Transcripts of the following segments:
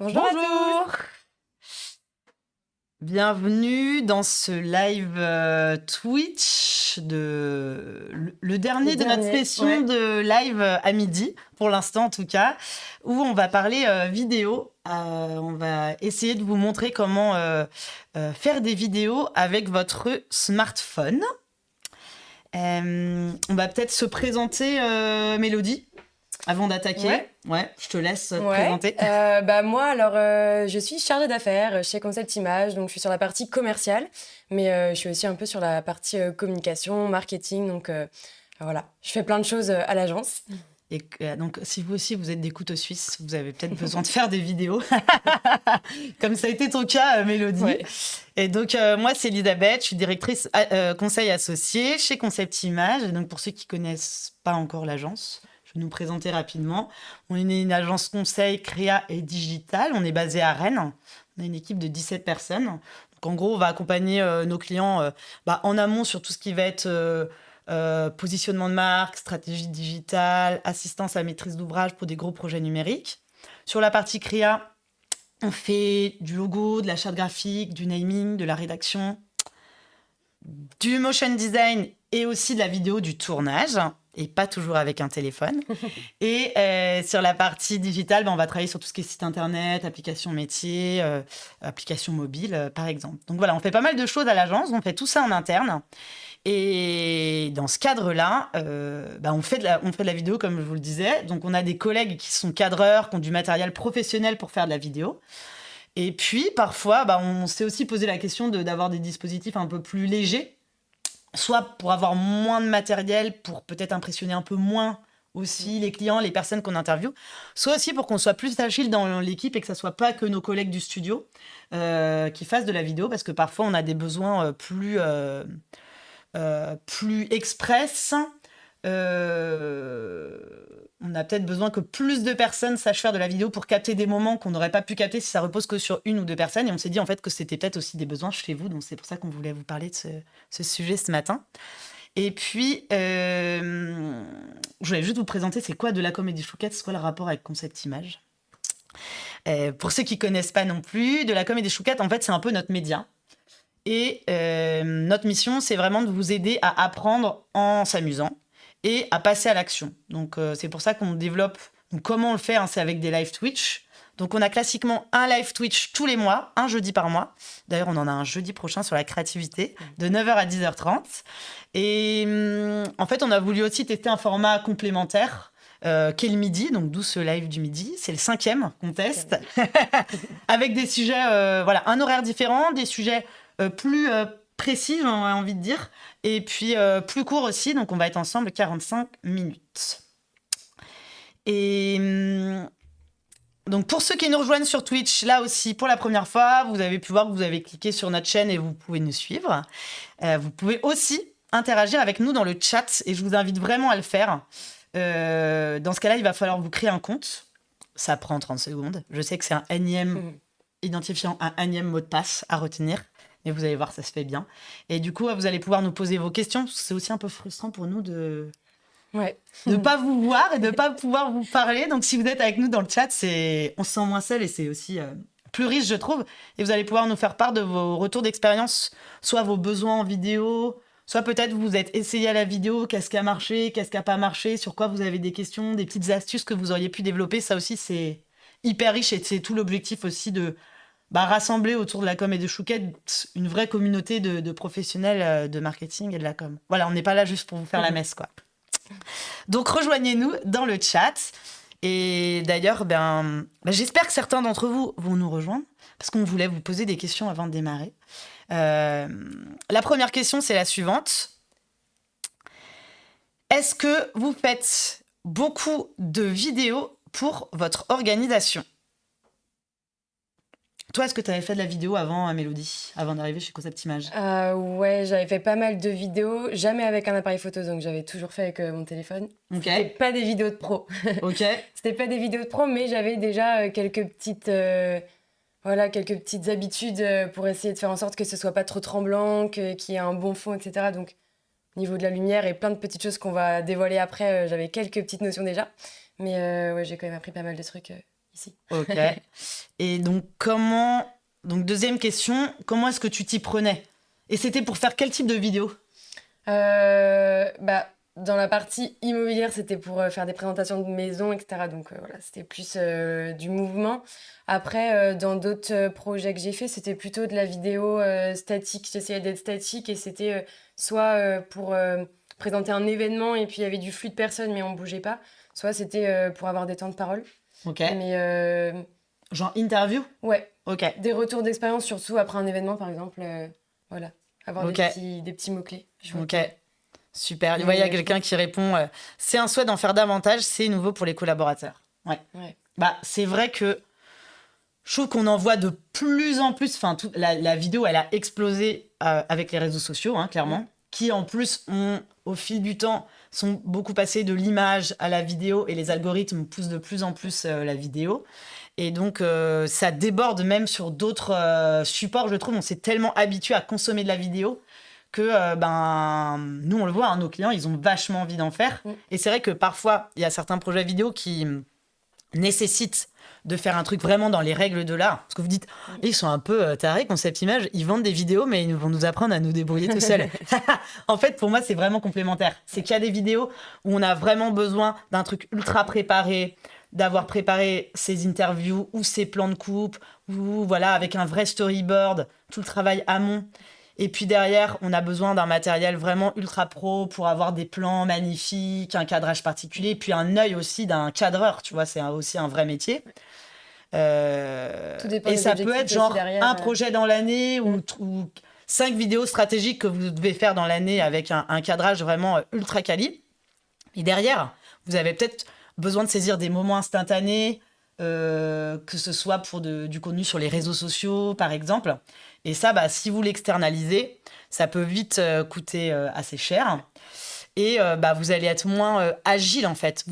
Bonjour à tous. Bonjour! Bienvenue dans ce live Twitch le dernier de notre session ouais. de live à midi, pour l'instant en tout cas, où on va parler vidéo. On va essayer de vous montrer comment faire des vidéos avec votre smartphone. On va peut-être se présenter, Mélodie, avant d'attaquer. Ouais, je te laisse te présenter. Moi, je suis chargée d'affaires chez Concept Image, donc je suis sur la partie commerciale, mais je suis aussi un peu sur la partie communication, marketing, donc voilà, je fais plein de choses à l'agence. Et donc, si vous aussi, vous êtes des couteaux suisses, vous avez peut-être besoin de faire des vidéos, comme ça a été ton cas, Mélodie. Ouais. Et donc, moi, c'est Elisabeth, je suis directrice conseil associé chez Concept Image. Et donc, pour ceux qui connaissent pas encore l'agence, je vais nous présenter rapidement. On est une agence conseil, créa et digital. On est basé à Rennes. On a une équipe de 17 personnes. Donc, en gros, on va accompagner nos clients en amont sur tout ce qui va être positionnement de marque, stratégie digitale, assistance à maîtrise d'ouvrage pour des gros projets numériques. Sur la partie créa, on fait du logo, de la charte graphique, du naming, de la rédaction, du motion design et aussi de la vidéo, du tournage, et pas toujours avec un téléphone. Et sur la partie digitale, on va travailler sur tout ce qui est site internet, applications métiers, applications mobiles, par exemple. Donc voilà, on fait pas mal de choses à l'agence, on fait tout ça en interne. Et dans ce cadre-là, on fait de la vidéo, comme je vous le disais. Donc, on a des collègues qui sont cadreurs, qui ont du matériel professionnel pour faire de la vidéo. Et puis, parfois, on s'est aussi posé la question d'avoir des dispositifs un peu plus légers, soit pour avoir moins de matériel, pour peut-être impressionner un peu moins aussi les clients, les personnes qu'on interviewe, soit aussi pour qu'on soit plus agile dans l'équipe et que ça soit pas que nos collègues du studio qui fassent de la vidéo, parce que parfois, on a des besoins plus express. On a peut-être besoin que plus de personnes sachent faire de la vidéo pour capter des moments qu'on n'aurait pas pu capter si ça repose que sur une ou deux personnes. Et on s'est dit en fait que c'était peut-être aussi des besoins chez vous. Donc c'est pour ça qu'on voulait vous parler de ce sujet ce matin. Et puis, je voulais juste vous présenter c'est quoi de la comédie chouquette, c'est quoi le rapport avec Concept Image. Pour ceux qui connaissent pas non plus, de la comédie chouquette, en fait, c'est un peu notre média. Et notre mission, c'est vraiment de vous aider à apprendre en s'amusant et à passer à l'action. Donc, c'est pour ça qu'on développe. Donc, comment on le fait, c'est avec des live Twitch. Donc, on a classiquement un live Twitch tous les mois, un jeudi par mois. D'ailleurs, on en a un jeudi prochain sur la créativité, de 9h à 10h30. Et en fait, on a voulu aussi tester un format complémentaire qu'est le midi, donc d'où ce live du midi. C'est le 5e qu'on teste, avec des sujets, un horaire différent, des sujets plus précis, j'ai envie de dire, et puis plus court aussi, donc on va être ensemble 45 minutes. Et donc pour ceux qui nous rejoignent sur Twitch, là aussi, pour la première fois, vous avez pu voir que vous avez cliqué sur notre chaîne et vous pouvez nous suivre. Vous pouvez aussi interagir avec nous dans le chat, et je vous invite vraiment à le faire. Dans ce cas-là, il va falloir vous créer un compte. Ça prend 30 secondes. Je sais que c'est un énième identifiant, un énième mot de passe à retenir. Mais vous allez voir, ça se fait bien. Et du coup, vous allez pouvoir nous poser vos questions, parce que c'est aussi un peu frustrant pour nous de ne pas vous voir et de ne pas pouvoir vous parler. Donc, si vous êtes avec nous dans le chat, on se sent moins seul et c'est aussi plus riche, je trouve. Et vous allez pouvoir nous faire part de vos retours d'expérience, soit vos besoins en vidéo, soit peut-être vous êtes essayé à la vidéo, qu'est-ce qui a marché, qu'est-ce qui n'a pas marché, sur quoi vous avez des questions, des petites astuces que vous auriez pu développer. Ça aussi, c'est hyper riche et c'est tout l'objectif aussi de rassembler autour de la com et de chouquette une vraie communauté de professionnels de marketing et de la com. Voilà, on n'est pas là juste pour vous faire la messe, quoi. Donc, rejoignez-nous dans le chat. Et d'ailleurs, j'espère que certains d'entre vous vont nous rejoindre, parce qu'on voulait vous poser des questions avant de démarrer. La première question, c'est la suivante. Est-ce que vous faites beaucoup de vidéos pour votre organisation ? Toi, est-ce que tu avais fait de la vidéo avant, Mélodie, avant d'arriver chez Concept Image ? Ouais, j'avais fait pas mal de vidéos, jamais avec un appareil photo, donc j'avais toujours fait avec mon téléphone. Ok. C'était pas des vidéos de pro. Ok. C'était pas des vidéos de pro, mais j'avais déjà quelques petites habitudes pour essayer de faire en sorte que ce soit pas trop tremblant, qu'il y ait un bon fond, etc. Donc, au niveau de la lumière et plein de petites choses qu'on va dévoiler après, j'avais quelques petites notions déjà. Mais j'ai quand même appris pas mal de trucs ici. Ok. Et donc, Donc, deuxième question, comment est-ce que tu t'y prenais? Et c'était pour faire quel type de vidéo? Bah, dans la partie immobilière, c'était pour faire des présentations de maisons, etc. Donc voilà, c'était plus du mouvement. Après, dans d'autres projets que j'ai fait, c'était plutôt de la vidéo statique. J'essayais d'être statique et c'était soit pour présenter un événement et puis il y avait du flux de personnes mais on bougeait pas. Soit c'était pour avoir des temps de parole. Ok. Mais Genre interview? ouais, Ok. des retours d'expérience, surtout après un événement, par exemple. Voilà, avoir Ok. des petits mots-clés. Je vois Ok. pas. Super. Mais, Il y a quelqu'un qui répond c'est un souhait d'en faire davantage, c'est nouveau pour les collaborateurs. Ouais. ouais. Bah, c'est vrai que je trouve qu'on en voit de plus en plus. Enfin, la vidéo, elle a explosé avec les réseaux sociaux, hein, clairement. Mm. Qui, en plus, au fil du temps, sont beaucoup passés de l'image à la vidéo et les algorithmes poussent de plus en plus la vidéo. Et donc, ça déborde même sur d'autres supports, je trouve. On s'est tellement habitué à consommer de la vidéo que nous, on le voit, hein, nos clients, ils ont vachement envie d'en faire. Mm. Et c'est vrai que parfois, il y a certains projets vidéo qui nécessitent de faire un truc vraiment dans les règles de l'art. Parce que vous dites, ils sont un peu tarés, Concept Image, ils vendent des vidéos, mais ils vont nous apprendre à nous débrouiller tout seuls. En fait, pour moi, c'est vraiment complémentaire. C'est qu'il y a des vidéos où on a vraiment besoin d'un truc ultra préparé, d'avoir préparé ses interviews ou ses plans de coupe, ou voilà, avec un vrai storyboard, tout le travail amont. Et puis derrière, on a besoin d'un matériel vraiment ultra pro pour avoir des plans magnifiques, un cadrage particulier, puis un œil aussi d'un cadreur, tu vois, c'est aussi un vrai métier. Tout dépend Et des ça peut objectifs être aussi genre derrière. un projet dans l'année ou 5 vidéos stratégiques que vous devez faire dans l'année avec un cadrage vraiment ultra quali. Et derrière, vous avez peut-être besoin de saisir des moments instantanés, que ce soit pour du contenu sur les réseaux sociaux, par exemple. Et ça, si vous l'externalisez, ça peut vite coûter assez cher. Et vous allez être moins agile, en fait.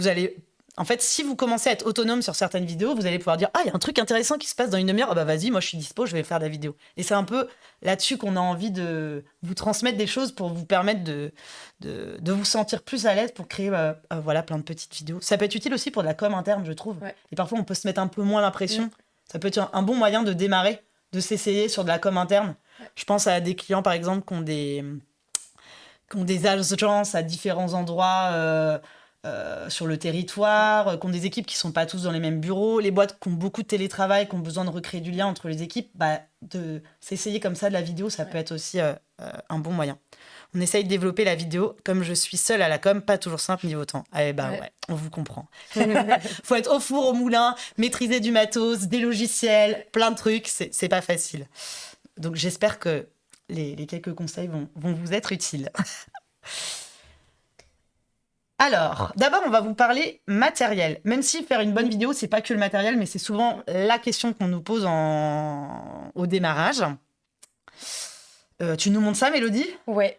En fait, si vous commencez à être autonome sur certaines vidéos, vous allez pouvoir dire « Ah, il y a un truc intéressant qui se passe dans une demi-heure. Ah bah vas-y, moi je suis dispo, je vais faire de la vidéo. » Et c'est un peu là-dessus qu'on a envie de vous transmettre des choses pour vous permettre de vous sentir plus à l'aise pour créer voilà, plein de petites vidéos. Ça peut être utile aussi pour de la com interne, je trouve. Ouais. Et parfois, on peut se mettre un peu moins la pression. Ça peut être un bon moyen de démarrer, de s'essayer sur de la com interne. Ouais. Je pense à des clients, par exemple, qui ont des agences à différents endroits sur le territoire, qui ont des équipes qui sont pas tous dans les mêmes bureaux, les boîtes qui ont beaucoup de télétravail, qui ont besoin de recréer du lien entre les équipes, de s'essayer comme ça de la vidéo, ça peut être aussi un bon moyen. On essaye de développer la vidéo. Comme je suis seule à la com, pas toujours simple niveau temps. Ouais, on vous comprend. Faut être au four, au moulin, maîtriser du matos, des logiciels, plein de trucs. C'est pas facile. Donc j'espère que les quelques conseils vont vous être utiles. Alors, d'abord, on va vous parler matériel. Même si faire une bonne vidéo, c'est pas que le matériel, mais c'est souvent la question qu'on nous pose au démarrage. Tu nous montres ça, Mélodie? Ouais.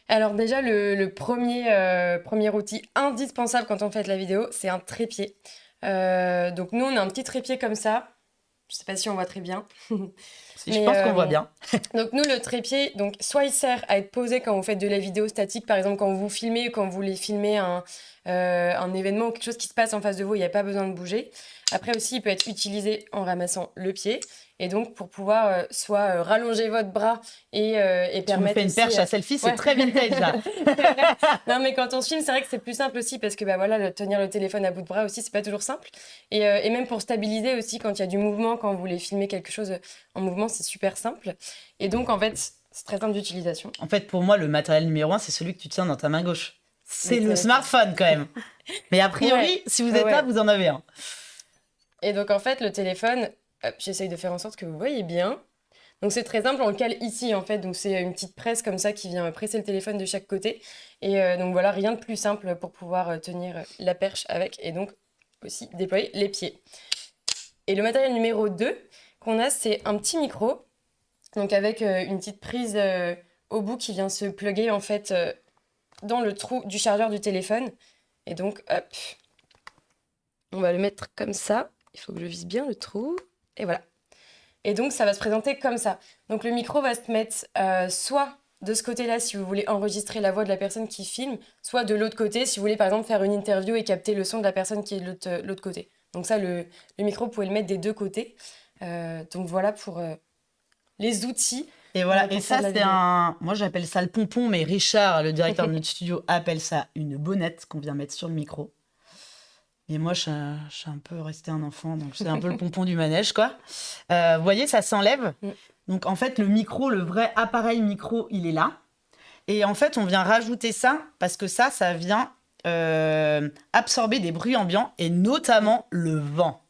Alors déjà, le premier outil indispensable quand on fait de la vidéo, c'est un trépied. Donc nous, on a un petit trépied comme ça. Je sais pas si on voit très bien. Je pense qu'on voit bien. Donc nous, le trépied, donc soit il sert à être posé quand vous faites de la vidéo statique, par exemple quand vous filmez ou quand vous voulez filmer un événement ou quelque chose qui se passe en face de vous, il n'y a pas besoin de bouger. Après aussi, il peut être utilisé en ramassant le pied. Et donc pour pouvoir soit rallonger votre bras et Tu permettre me fais une aussi, perche à selfie, c'est ouais. très vintage là. Non mais quand on se filme, c'est vrai que c'est plus simple aussi parce que voilà, tenir le téléphone à bout de bras aussi, c'est pas toujours simple. Et même pour stabiliser aussi quand il y a du mouvement, quand vous voulez filmer quelque chose en mouvement, c'est super simple. Et donc en fait, c'est très simple d'utilisation. En fait, pour moi, le matériel numéro 1, c'est celui que tu tiens dans ta main gauche. C'est le téléphone. smartphone quand même. Mais a priori, Ouais. si vous êtes là, vous en avez un. Et donc en fait, le téléphone, hop, j'essaye de faire en sorte que vous voyez bien. Donc c'est très simple, on le cale ici en fait, donc c'est une petite presse comme ça qui vient presser le téléphone de chaque côté. Et donc voilà, rien de plus simple pour pouvoir tenir la perche avec et donc aussi déployer les pieds. Et le matériel numéro 2 qu'on a, c'est un petit micro, donc avec une petite prise au bout qui vient se plugger en fait dans le trou du chargeur du téléphone. Et donc hop, on va le mettre comme ça. Il faut que je vise bien le trou. Et voilà. Et donc, ça va se présenter comme ça. Donc, le micro va se mettre soit de ce côté-là, si vous voulez enregistrer la voix de la personne qui filme, soit de l'autre côté, si vous voulez, par exemple, faire une interview et capter le son de la personne qui est de l'autre côté. Donc ça, le micro, vous pouvez le mettre des deux côtés. Donc voilà pour les outils Et voilà, et pour faire ça, de la c'est vidéo. moi j'appelle ça le pompon, mais Richard, le directeur de notre studio, appelle ça une bonnette qu'on vient mettre sur le micro. Et moi, je suis un peu resté un enfant, donc c'est un peu le pompon du manège, quoi. Vous voyez, ça s'enlève. Mm. Donc en fait, le micro, le vrai appareil micro, il est là. Et en fait, on vient rajouter ça parce que ça vient absorber des bruits ambiants et notamment le vent.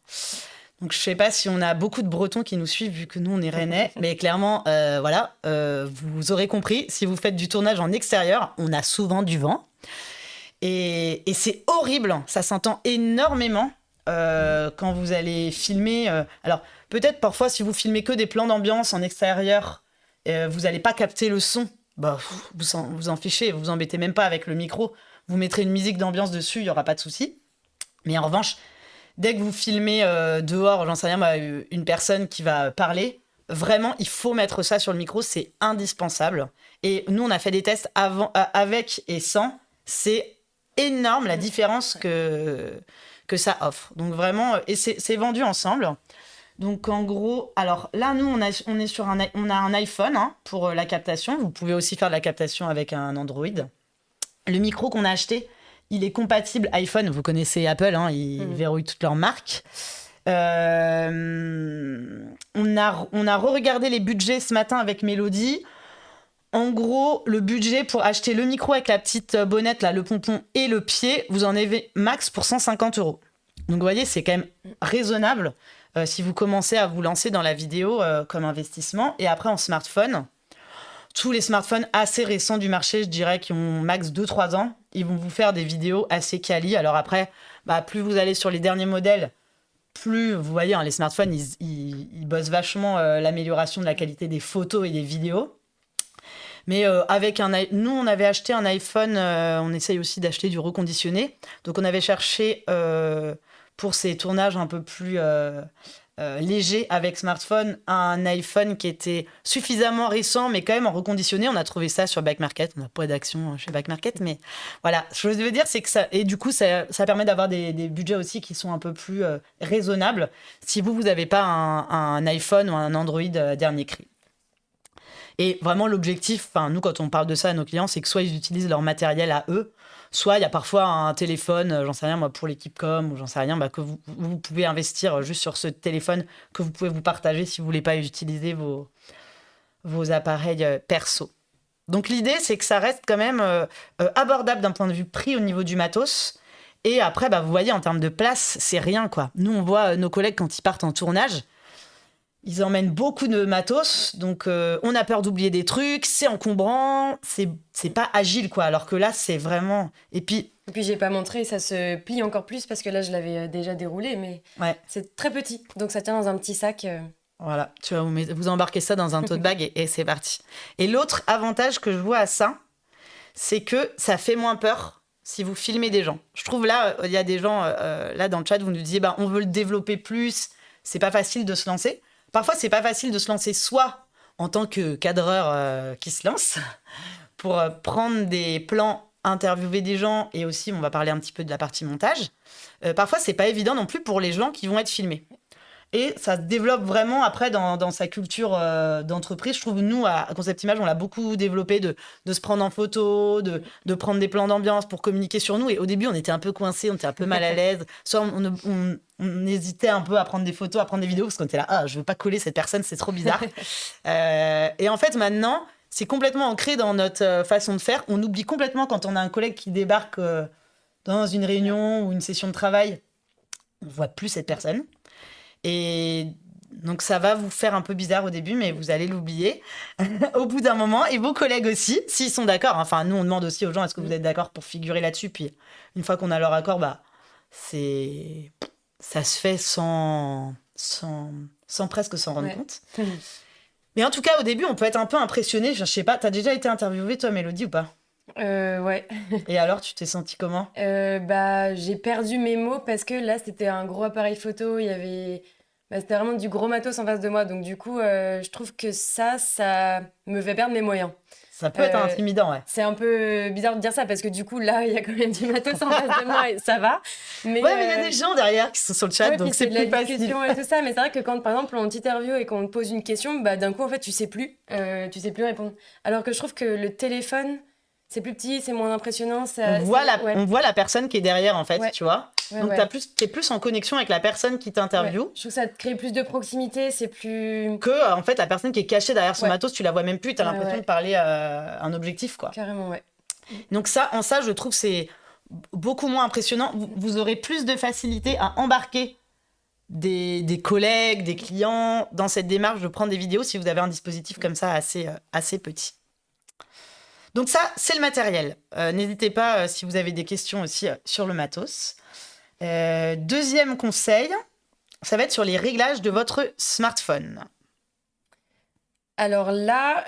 Donc je sais pas si on a beaucoup de Bretons qui nous suivent vu que nous on est Rennais, mais clairement, voilà, vous aurez compris, si vous faites du tournage en extérieur, on a souvent du vent. Et c'est horrible, ça s'entend énormément quand vous allez filmer. Alors peut-être parfois si vous filmez que des plans d'ambiance en extérieur, vous n'allez pas capter le son. Bah, vous en fichez, vous vous embêtez même pas avec le micro. Vous mettrez une musique d'ambiance dessus, il y aura pas de souci. Mais en revanche, dès que vous filmez dehors, j'en sais rien, bah, une personne qui va parler, vraiment, il faut mettre ça sur le micro, c'est indispensable. Et nous, on a fait des tests avec et sans. C'est énorme la différence que ça offre. Donc vraiment, et c'est vendu ensemble. Donc en gros, alors là, nous, on est sur on a un iPhone hein, pour la captation. Vous pouvez aussi faire de la captation avec un Android. Le micro qu'on a acheté, il est compatible iPhone. Vous connaissez Apple, hein, ils verrouillent toutes leurs marques. On a re-regardé les budgets ce matin avec Mélodie. En gros, le budget pour acheter le micro avec la petite bonnette, là, le pompon et le pied, vous en avez max pour 150 euros. Donc vous voyez, c'est quand même raisonnable si vous commencez à vous lancer dans la vidéo comme investissement. Et après, en smartphone, tous les smartphones assez récents du marché, je dirais, qui ont max 2-3 ans, ils vont vous faire des vidéos assez quali. Alors après, bah, plus vous allez sur les derniers modèles, plus, vous voyez, hein, les smartphones, ils bossent vachement l'amélioration de la qualité des photos et des vidéos. Mais nous, on avait acheté un iPhone, on essaye aussi d'acheter du reconditionné. Donc, on avait cherché pour ces tournages un peu plus légers avec smartphone, un iPhone qui était suffisamment récent, mais quand même en reconditionné. On a trouvé ça sur Back Market. On n'a pas d'action chez Back Market, mais voilà. Ce que je veux dire, c'est que ça. Et du coup, ça permet d'avoir des budgets aussi qui sont un peu plus raisonnables si vous n'avez pas un iPhone ou un Android dernier cri. Et vraiment, l'objectif, nous, quand on parle de ça à nos clients, c'est que soit ils utilisent leur matériel à eux, soit il y a parfois un téléphone, j'en sais rien, moi, pour l'équipe com, ou j'en sais rien, bah, que vous pouvez investir juste sur ce téléphone que vous pouvez vous partager si vous voulez pas utiliser vos appareils perso. Donc, l'idée, c'est que ça reste quand même abordable d'un point de vue prix au niveau du matos. Et après, bah, vous voyez, en termes de place, c'est rien, quoi. Nous, on voit nos collègues quand ils partent en tournage, ils emmènent beaucoup de matos, donc on a peur d'oublier des trucs, c'est encombrant, c'est pas agile, quoi. Alors que là, c'est vraiment... Et puis, j'ai pas montré, ça se plie encore plus parce que là, je l'avais déjà déroulé, mais ouais, c'est très petit. Donc ça tient dans un petit sac. voilà, tu vois, vous embarquez ça dans un tote bag et c'est parti. Et l'autre avantage que je vois à ça, c'est que ça fait moins peur si vous filmez des gens. Je trouve là, il y a des gens, là dans le chat, vous nous disiez, bah, on veut le développer plus, c'est pas facile de se lancer. Parfois, c'est pas facile de se lancer soit en tant que cadreur qui se lance pour prendre des plans, interviewer des gens et aussi, on va parler un petit peu de la partie montage. Parfois, c'est pas évident non plus pour les gens qui vont être filmés. Et ça se développe vraiment après dans sa culture d'entreprise. Je trouve, nous, à Concept Image, on l'a beaucoup développé de se prendre en photo, de prendre des plans d'ambiance pour communiquer sur nous. Et au début, on était un peu coincés, on était un peu mal à l'aise. Soit on hésitait un peu à prendre des photos, à prendre des vidéos, parce qu'on était là, ah, je veux pas coller cette personne, c'est trop bizarre. Et en fait, maintenant, c'est complètement ancré dans notre façon de faire. On oublie complètement quand on a un collègue qui débarque dans une réunion ou une session de travail, on voit plus cette personne. Et donc ça va vous faire un peu bizarre au début, mais vous allez l'oublier au bout d'un moment. Et vos collègues aussi, s'ils sont d'accord. Enfin, nous, on demande aussi aux gens, est-ce que vous êtes d'accord pour figurer là-dessus? Puis une fois qu'on a leur accord, bah, ça se fait sans presque s'en rendre compte. Mais en tout cas, au début, on peut être un peu impressionné. Je sais pas, t'as déjà été interviewée, toi, Mélodie, ou pas? Ouais. Et alors, tu t'es sentie comment? Bah, j'ai perdu mes mots parce que là, c'était un gros appareil photo. Il y avait... Bah, c'était vraiment du gros matos en face de moi. Donc, du coup, je trouve que ça me fait perdre mes moyens. Ça peut être intimidant, ouais. C'est un peu bizarre de dire ça parce que du coup, là, il y a quand même du matos en face de moi et ça va. Mais il y a des gens derrière qui sont sur le chat, donc c'est plus facile. Et tout ça, mais c'est vrai que quand, par exemple, on t'interviewe et qu'on te pose une question, bah, d'un coup, en fait, tu sais plus répondre. Alors que je trouve que le téléphone, c'est plus petit, c'est moins impressionnant. On voit la personne qui est derrière, en fait, tu vois. Donc, t'es plus en connexion avec la personne qui t'interviewe. Ouais. Je trouve que ça te crée plus de proximité, c'est plus... Que, en fait, la personne qui est cachée derrière son matos, tu la vois même plus, t'as l'impression de parler à un objectif, quoi. Carrément, ouais. Donc ça, je trouve c'est beaucoup moins impressionnant. Vous aurez plus de facilité à embarquer des collègues, des clients dans cette démarche de prendre des vidéos si vous avez un dispositif comme ça assez petit. Donc ça, c'est le matériel. N'hésitez pas si vous avez des questions aussi sur le matos. Deuxième conseil, ça va être sur les réglages de votre smartphone. Alors là,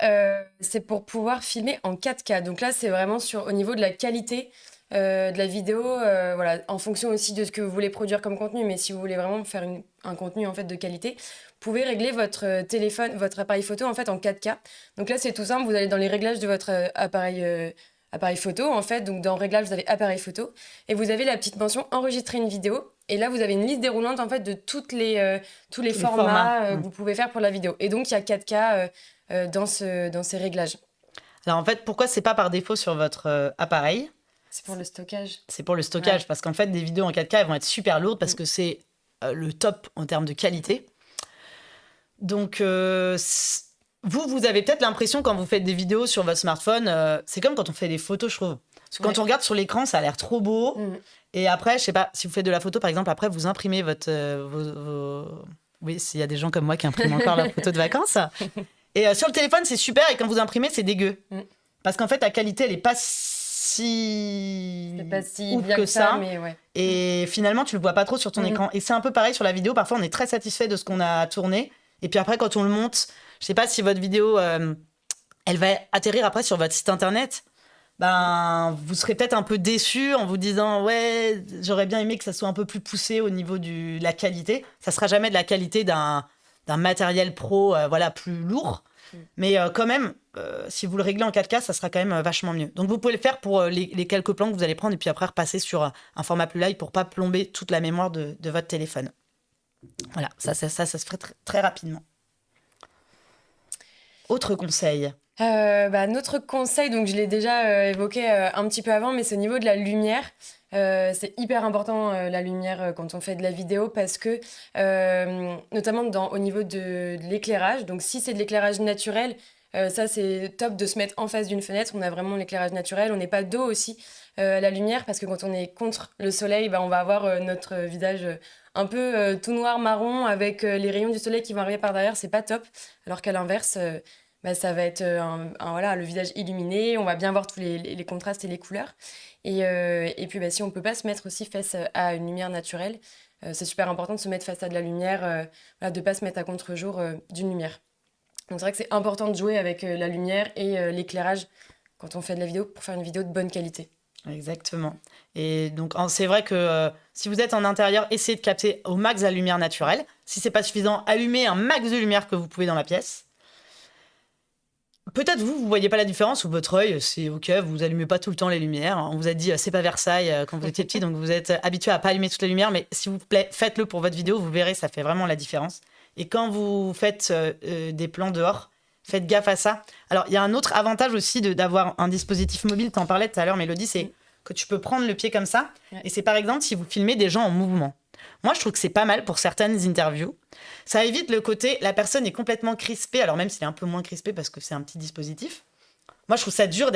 c'est pour pouvoir filmer en 4K. Donc là, c'est vraiment au niveau de la qualité de la vidéo, voilà, en fonction aussi de ce que vous voulez produire comme contenu. Mais si vous voulez vraiment faire un contenu en fait de qualité, vous pouvez régler votre téléphone, votre appareil photo en fait en 4K. Donc là, c'est tout simple. Vous allez dans les réglages de votre appareil photo en fait. Donc dans réglage, vous avez appareil photo et vous avez la petite mention enregistrer une vidéo. Et là, vous avez une liste déroulante en fait de tous les formats que vous pouvez faire pour la vidéo. Et donc, il y a 4K dans ces réglages. Alors en fait, pourquoi c'est pas par défaut sur votre appareil ? C'est pour le stockage. C'est pour le stockage, parce qu'en fait, des vidéos en 4K, elles vont être super lourdes parce que c'est le top en termes de qualité. Donc, vous avez peut-être l'impression, quand vous faites des vidéos sur votre smartphone, c'est comme quand on fait des photos, je trouve. Parce que quand on regarde sur l'écran, ça a l'air trop beau. Et après, je sais pas, si vous faites de la photo, par exemple, après, vous imprimez votre... Oui, s'il y a des gens comme moi qui impriment encore leurs photos de vacances. Et sur le téléphone, c'est super, et quand vous imprimez, c'est dégueu. Parce qu'en fait, la qualité, elle est pas si ouf bien que ça. Mais ouais. Et finalement, tu le vois pas trop sur ton écran. Et c'est un peu pareil sur la vidéo. Parfois, on est très satisfait de ce qu'on a tourné. Et puis après, quand on le monte, je sais pas si votre vidéo, elle va atterrir après sur votre site internet. Ben, vous serez peut-être un peu déçu en vous disant ouais, j'aurais bien aimé que ça soit un peu plus poussé au niveau de la qualité. Ça sera jamais de la qualité d'un matériel pro, plus lourd. Mais quand même, si vous le réglez en 4K, ça sera quand même vachement mieux. Donc vous pouvez le faire pour les quelques plans que vous allez prendre et puis après repasser sur un format plus light pour pas plomber toute la mémoire de votre téléphone. Voilà, ça se ferait très rapidement. Autre conseil. Notre conseil, donc je l'ai déjà évoqué un petit peu avant, mais c'est au niveau de la lumière. C'est hyper important la lumière quand on fait de la vidéo parce que notamment au niveau de l'éclairage, donc si c'est de l'éclairage naturel, ça c'est top de se mettre en face d'une fenêtre, on a vraiment l'éclairage naturel, on n'est pas dos aussi à la lumière parce que quand on est contre le soleil, on va avoir notre visage un peu tout noir marron avec les rayons du soleil qui vont arriver par derrière, c'est pas top, alors qu'à l'inverse ça va être le visage illuminé, on va bien voir tous les contrastes et les couleurs. Et puis si on ne peut pas se mettre aussi face à une lumière naturelle, c'est super important de se mettre face à de la lumière, de ne pas se mettre à contre-jour d'une lumière. Donc c'est vrai que c'est important de jouer avec la lumière et l'éclairage quand on fait de la vidéo pour faire une vidéo de bonne qualité. Exactement. Et donc c'est vrai que si vous êtes en intérieur, essayez de capter au max la lumière naturelle. Si c'est pas suffisant, allumez un max de lumière que vous pouvez dans la pièce. Peut-être vous voyez pas la différence ou votre œil, c'est ok, vous allumez pas tout le temps les lumières. On vous a dit c'est pas Versailles quand vous étiez petit, donc vous êtes habitué à pas allumer toutes les lumières, mais s'il vous plaît, faites-le pour votre vidéo, vous verrez, ça fait vraiment la différence. Et quand vous faites des plans dehors, faites gaffe à ça. Alors il y a un autre avantage aussi d'avoir un dispositif mobile, t'en parlais tout à l'heure Mélodie, c'est que tu peux prendre le pied comme ça, et c'est par exemple si vous filmez des gens en mouvement. Moi, je trouve que c'est pas mal pour certaines interviews. Ça évite le côté, la personne est complètement crispée, alors même s'il est un peu moins crispé parce que c'est un petit dispositif. Moi, je trouve ça dur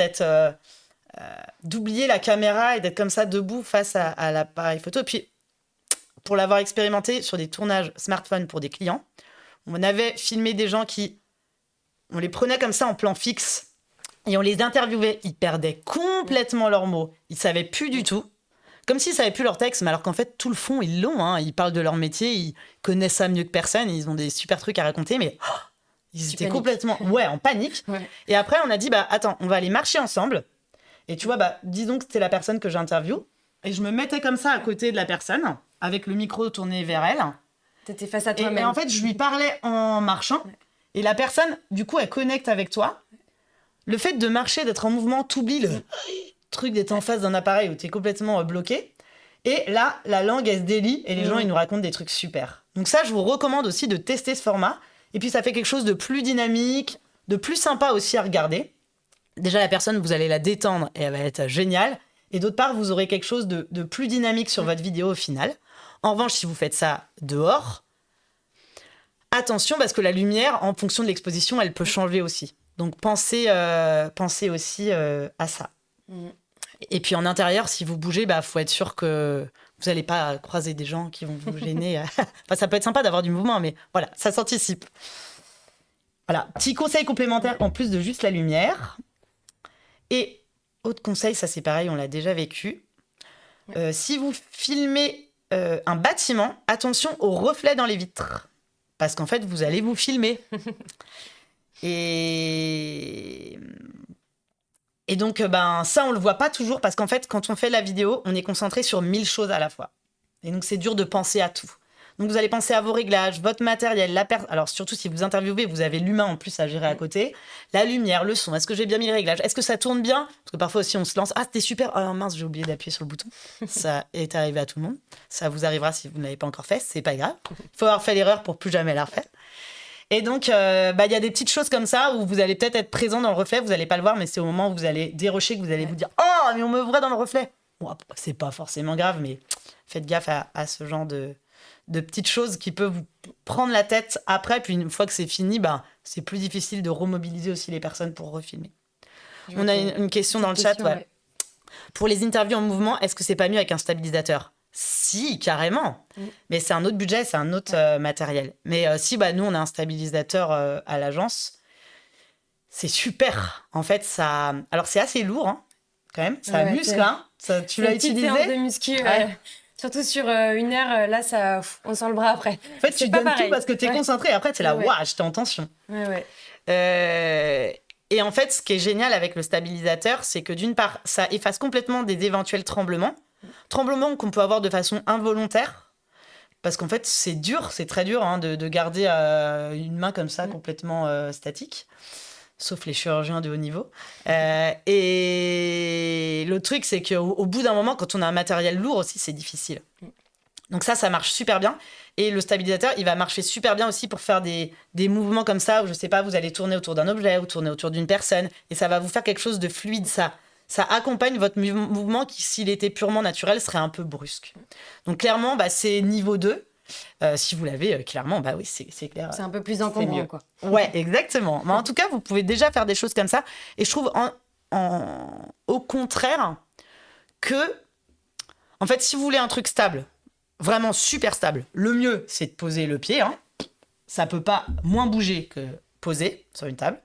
d'oublier la caméra et d'être comme ça debout face à l'appareil photo. Et puis, pour l'avoir expérimenté sur des tournages smartphone pour des clients, on avait filmé des gens on les prenait comme ça en plan fixe et on les interviewait. Ils perdaient complètement leurs mots. Ils savaient plus du tout. Comme s'ils savaient plus leur texte, mais alors qu'en fait, tout le fond, ils l'ont. Hein. Ils parlent de leur métier, ils connaissent ça mieux que personne, ils ont des super trucs à raconter, mais ils étaient complètement en panique. Ouais. Et après, on a dit, attends, on va aller marcher ensemble. Et tu vois, disons que c'était la personne que j'interviewe. Et je me mettais comme ça à côté de la personne, avec le micro tourné vers elle. T'étais face à toi-même. Et en fait, je lui parlais en marchant. Ouais. Et la personne, du coup, elle connecte avec toi. le fait de marcher, d'être en mouvement, t'oublies le truc d'être en face d'un appareil où t'es complètement bloqué. Et là, la langue, elle se délie et les gens, ils nous racontent des trucs super. Donc ça, je vous recommande aussi de tester ce format. Et puis, ça fait quelque chose de plus dynamique, de plus sympa aussi à regarder. Déjà, la personne, vous allez la détendre et elle va être géniale. Et d'autre part, vous aurez quelque chose de plus dynamique sur votre vidéo au final. En revanche, si vous faites ça dehors, attention parce que la lumière, en fonction de l'exposition, elle peut changer aussi. Donc, pensez aussi à ça. Et puis en intérieur, si vous bougez, faut être sûr que vous n'allez pas croiser des gens qui vont vous gêner. Enfin, ça peut être sympa d'avoir du mouvement, mais voilà, ça s'anticipe. Voilà, petit conseil complémentaire en plus de juste la lumière. Et autre conseil, ça c'est pareil, on l'a déjà vécu. Si vous filmez un bâtiment, attention aux reflets dans les vitres. Parce qu'en fait, vous allez vous filmer. Et donc, ça, on le voit pas toujours parce qu'en fait, quand on fait la vidéo, on est concentré sur 1000 choses à la fois. Et donc, c'est dur de penser à tout. Donc, vous allez penser à vos réglages, votre matériel, alors surtout si vous interviewez, vous avez l'humain en plus à gérer à côté. La lumière, le son, est-ce que j'ai bien mis les réglages? Est-ce que ça tourne bien? Parce que parfois aussi, on se lance. Ah, c'était super. Oh mince, j'ai oublié d'appuyer sur le bouton. Ça est arrivé à tout le monde. Ça vous arrivera si vous ne l'avez pas encore fait. C'est pas grave. Il faut avoir fait l'erreur pour plus jamais la refaire. Et donc, il y a des petites choses comme ça où vous allez peut-être être présent dans le reflet, vous n'allez pas le voir, mais c'est au moment où vous allez dérocher que vous allez vous dire « Oh, mais on me voit dans le reflet !» Bon, c'est pas forcément grave, mais faites gaffe à ce genre de petites choses qui peuvent vous prendre la tête après. Puis une fois que c'est fini, c'est plus difficile de remobiliser aussi les personnes pour refilmer. On a une question dans le chat. Ouais. Pour les interviews en mouvement, est-ce que c'est pas mieux avec un stabilisateur ? Si, carrément. Mais c'est un autre budget, c'est un autre matériel. Mais si, nous, on a un stabilisateur à l'agence, c'est super. En fait, ça... Alors, c'est assez lourd, hein, quand même. Ça muscle, hein. Ça, tu l'as utilisé. C'est une de muscu, surtout sur 1 heure, là, ça, on sent le bras après. En fait, tu donnes tout parce que tu es concentré. Après, tu es là, waouh, j'étais en tension. Et en fait, ce qui est génial avec le stabilisateur, c'est que d'une part, ça efface complètement des éventuels tremblements. Tremblements qu'on peut avoir de façon involontaire, parce qu'en fait, c'est dur, c'est très dur de garder une main comme ça, complètement statique, sauf les chirurgiens de haut niveau. Et le truc, c'est qu'au bout d'un moment, quand on a un matériel lourd aussi, c'est difficile. Donc ça marche super bien. Et le stabilisateur, il va marcher super bien aussi pour faire des mouvements comme ça, où je sais pas, vous allez tourner autour d'un objet, ou tourner autour d'une personne, et ça va vous faire quelque chose de fluide, ça accompagne votre mouvement qui, s'il était purement naturel, serait un peu brusque. Donc clairement, c'est niveau 2. Si vous l'avez, clairement, oui, c'est clair. C'est un peu plus encombrant, quoi. Ouais, exactement. Mais en tout cas, vous pouvez déjà faire des choses comme ça. Et je trouve, au contraire, que, en fait, si vous voulez un truc stable, vraiment super stable, le mieux, c'est de poser le pied. Ça peut pas moins bouger que poser sur une table.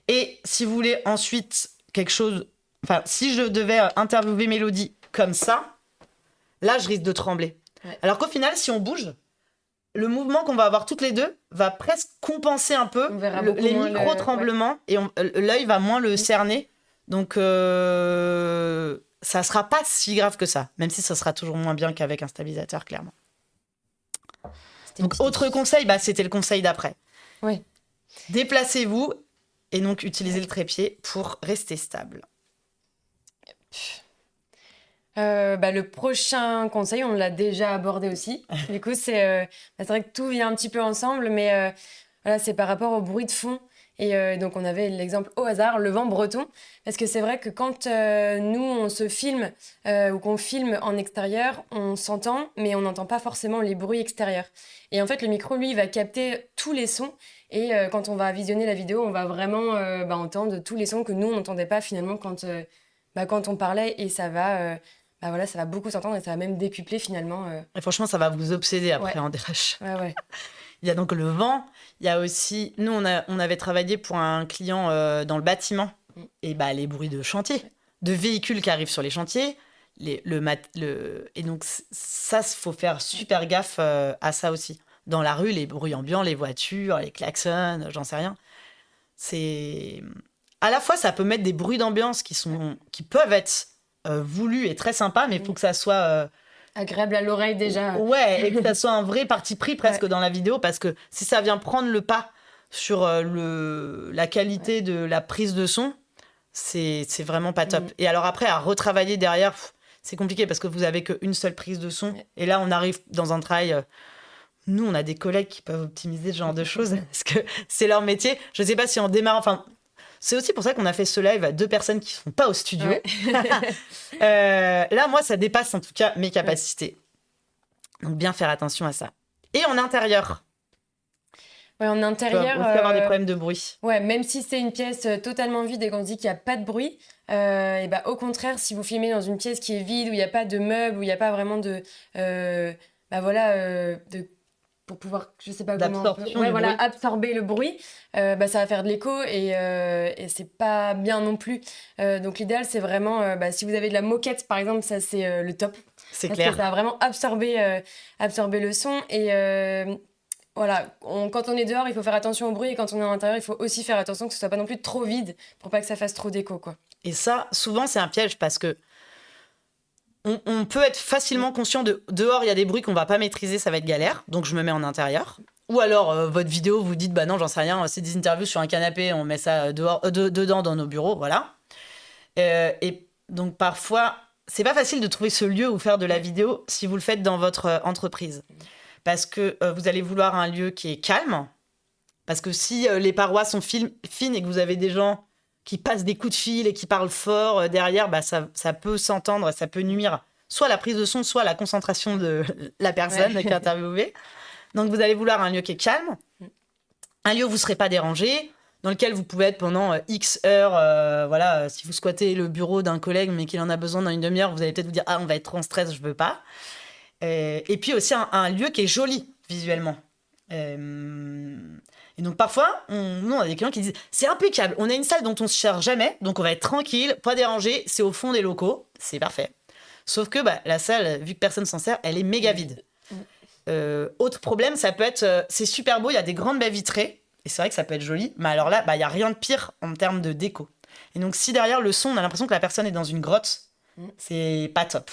Et si vous voulez ensuite... quelque chose... Enfin, si je devais interviewer Mélodie comme ça, là, je risque de trembler. Alors qu'au final, si on bouge, le mouvement qu'on va avoir toutes les deux va presque compenser un peu les micro-tremblements et l'œil va moins le cerner. Donc, ça sera pas si grave que ça, même si ça sera toujours moins bien qu'avec un stabilisateur, clairement. Donc, autre conseil, c'était le conseil d'après. Oui. Déplacez-vous et donc utilisez le trépied pour rester stable. Le prochain conseil, on l'a déjà abordé aussi. Du coup, c'est vrai que tout vient un petit peu ensemble, mais voilà, c'est par rapport au bruit de fond. Et donc, on avait l'exemple au hasard, le vent breton. Parce que c'est vrai que quand nous, on se filme ou qu'on filme en extérieur, on s'entend, mais on n'entend pas forcément les bruits extérieurs. Et en fait, le micro, lui, il va capter tous les sons. Et quand on va visionner la vidéo, on va vraiment entendre tous les sons que nous, on n'entendait pas finalement quand on parlait. Et ça va... ça va beaucoup s'entendre et ça va même décupler finalement. Et franchement, ça va vous obséder après en DH. Ouais. Il y a donc le vent. Il y a aussi... Nous, on avait travaillé pour un client dans le bâtiment. Et les bruits de chantier, de véhicules qui arrivent sur les chantiers. Et donc, ça, il faut faire super gaffe à ça aussi. Dans la rue, les bruits ambiants, les voitures, les klaxons, j'en sais rien. C'est... À la fois, ça peut mettre des bruits d'ambiance qui peuvent être... voulu et très sympa, mais il faut que ça soit... agréable à l'oreille déjà. Ouais, et que ça soit un vrai parti pris presque dans la vidéo, parce que si ça vient prendre le pas sur la qualité de la prise de son, c'est vraiment pas top. Et alors après, à retravailler derrière, c'est compliqué parce que vous avez qu'une seule prise de son. Et là, on arrive dans un travail... nous, on a des collègues qui peuvent optimiser ce genre de choses parce que c'est leur métier. Je sais pas si en démarrant... Enfin, c'est aussi pour ça qu'on a fait ce live à 2 personnes qui ne sont pas au studio. Là, moi, ça dépasse en tout cas mes capacités. Donc, bien faire attention à ça. Et en intérieur. Ouais, en intérieur. On peut avoir des problèmes de bruit. Ouais, même si c'est une pièce totalement vide et qu'on dit qu'il n'y a pas de bruit, et bah, au contraire, si vous filmez dans une pièce qui est vide, où il n'y a pas de meubles, où il n'y a pas vraiment de. Pour pouvoir, je sais pas comment. D'absorption du bruit. Absorber le bruit, ça va faire de l'écho et c'est pas bien non plus. Donc l'idéal, c'est vraiment, si vous avez de la moquette, par exemple, ça c'est le top. C'est parce clair. Que ça va vraiment absorber le son et. Quand on est dehors, il faut faire attention au bruit et quand on est à l'intérieur, il faut aussi faire attention que ce soit pas non plus trop vide pour pas que ça fasse trop d'écho, quoi. Et ça, souvent, c'est un piège parce que on peut être facilement conscient de dehors, il y a des bruits qu'on va pas maîtriser, ça va être galère, donc je me mets en intérieur. Ou alors, votre vidéo, vous dites, bah non, j'en sais rien, c'est des interviews sur un canapé, on met ça dedans dans nos bureaux, voilà. Et donc, parfois, c'est pas facile de trouver ce lieu où faire de la vidéo si vous le faites dans votre entreprise. Parce que vous allez vouloir un lieu qui est calme. Parce que si les parois sont fines et que vous avez des gens qui passent des coups de fil et qui parlent fort derrière, ça peut s'entendre, ça peut nuire soit à la prise de son, soit à la concentration de la personne qui est interviewée. Donc vous allez vouloir un lieu qui est calme, un lieu où vous ne serez pas dérangé, dans lequel vous pouvez être pendant X heures. Si vous squattez le bureau d'un collègue mais qu'il en a besoin dans une demi-heure, vous allez peut-être vous dire « Ah, on va être trop en stress, je ne veux pas ». Et puis aussi un lieu qui est joli visuellement. Et donc parfois, nous on a des clients qui disent c'est impeccable, on a une salle dont on se cherche jamais, donc on va être tranquille, pas dérangé, c'est au fond des locaux, c'est parfait. Sauf que la salle, vu que personne s'en sert, elle est méga vide. Autre problème, ça peut être, c'est super beau, il y a des grandes baies vitrées, et c'est vrai que ça peut être joli, mais alors là, il n'y a rien de pire en termes de déco. Et donc si derrière le son, on a l'impression que la personne est dans une grotte, c'est pas top.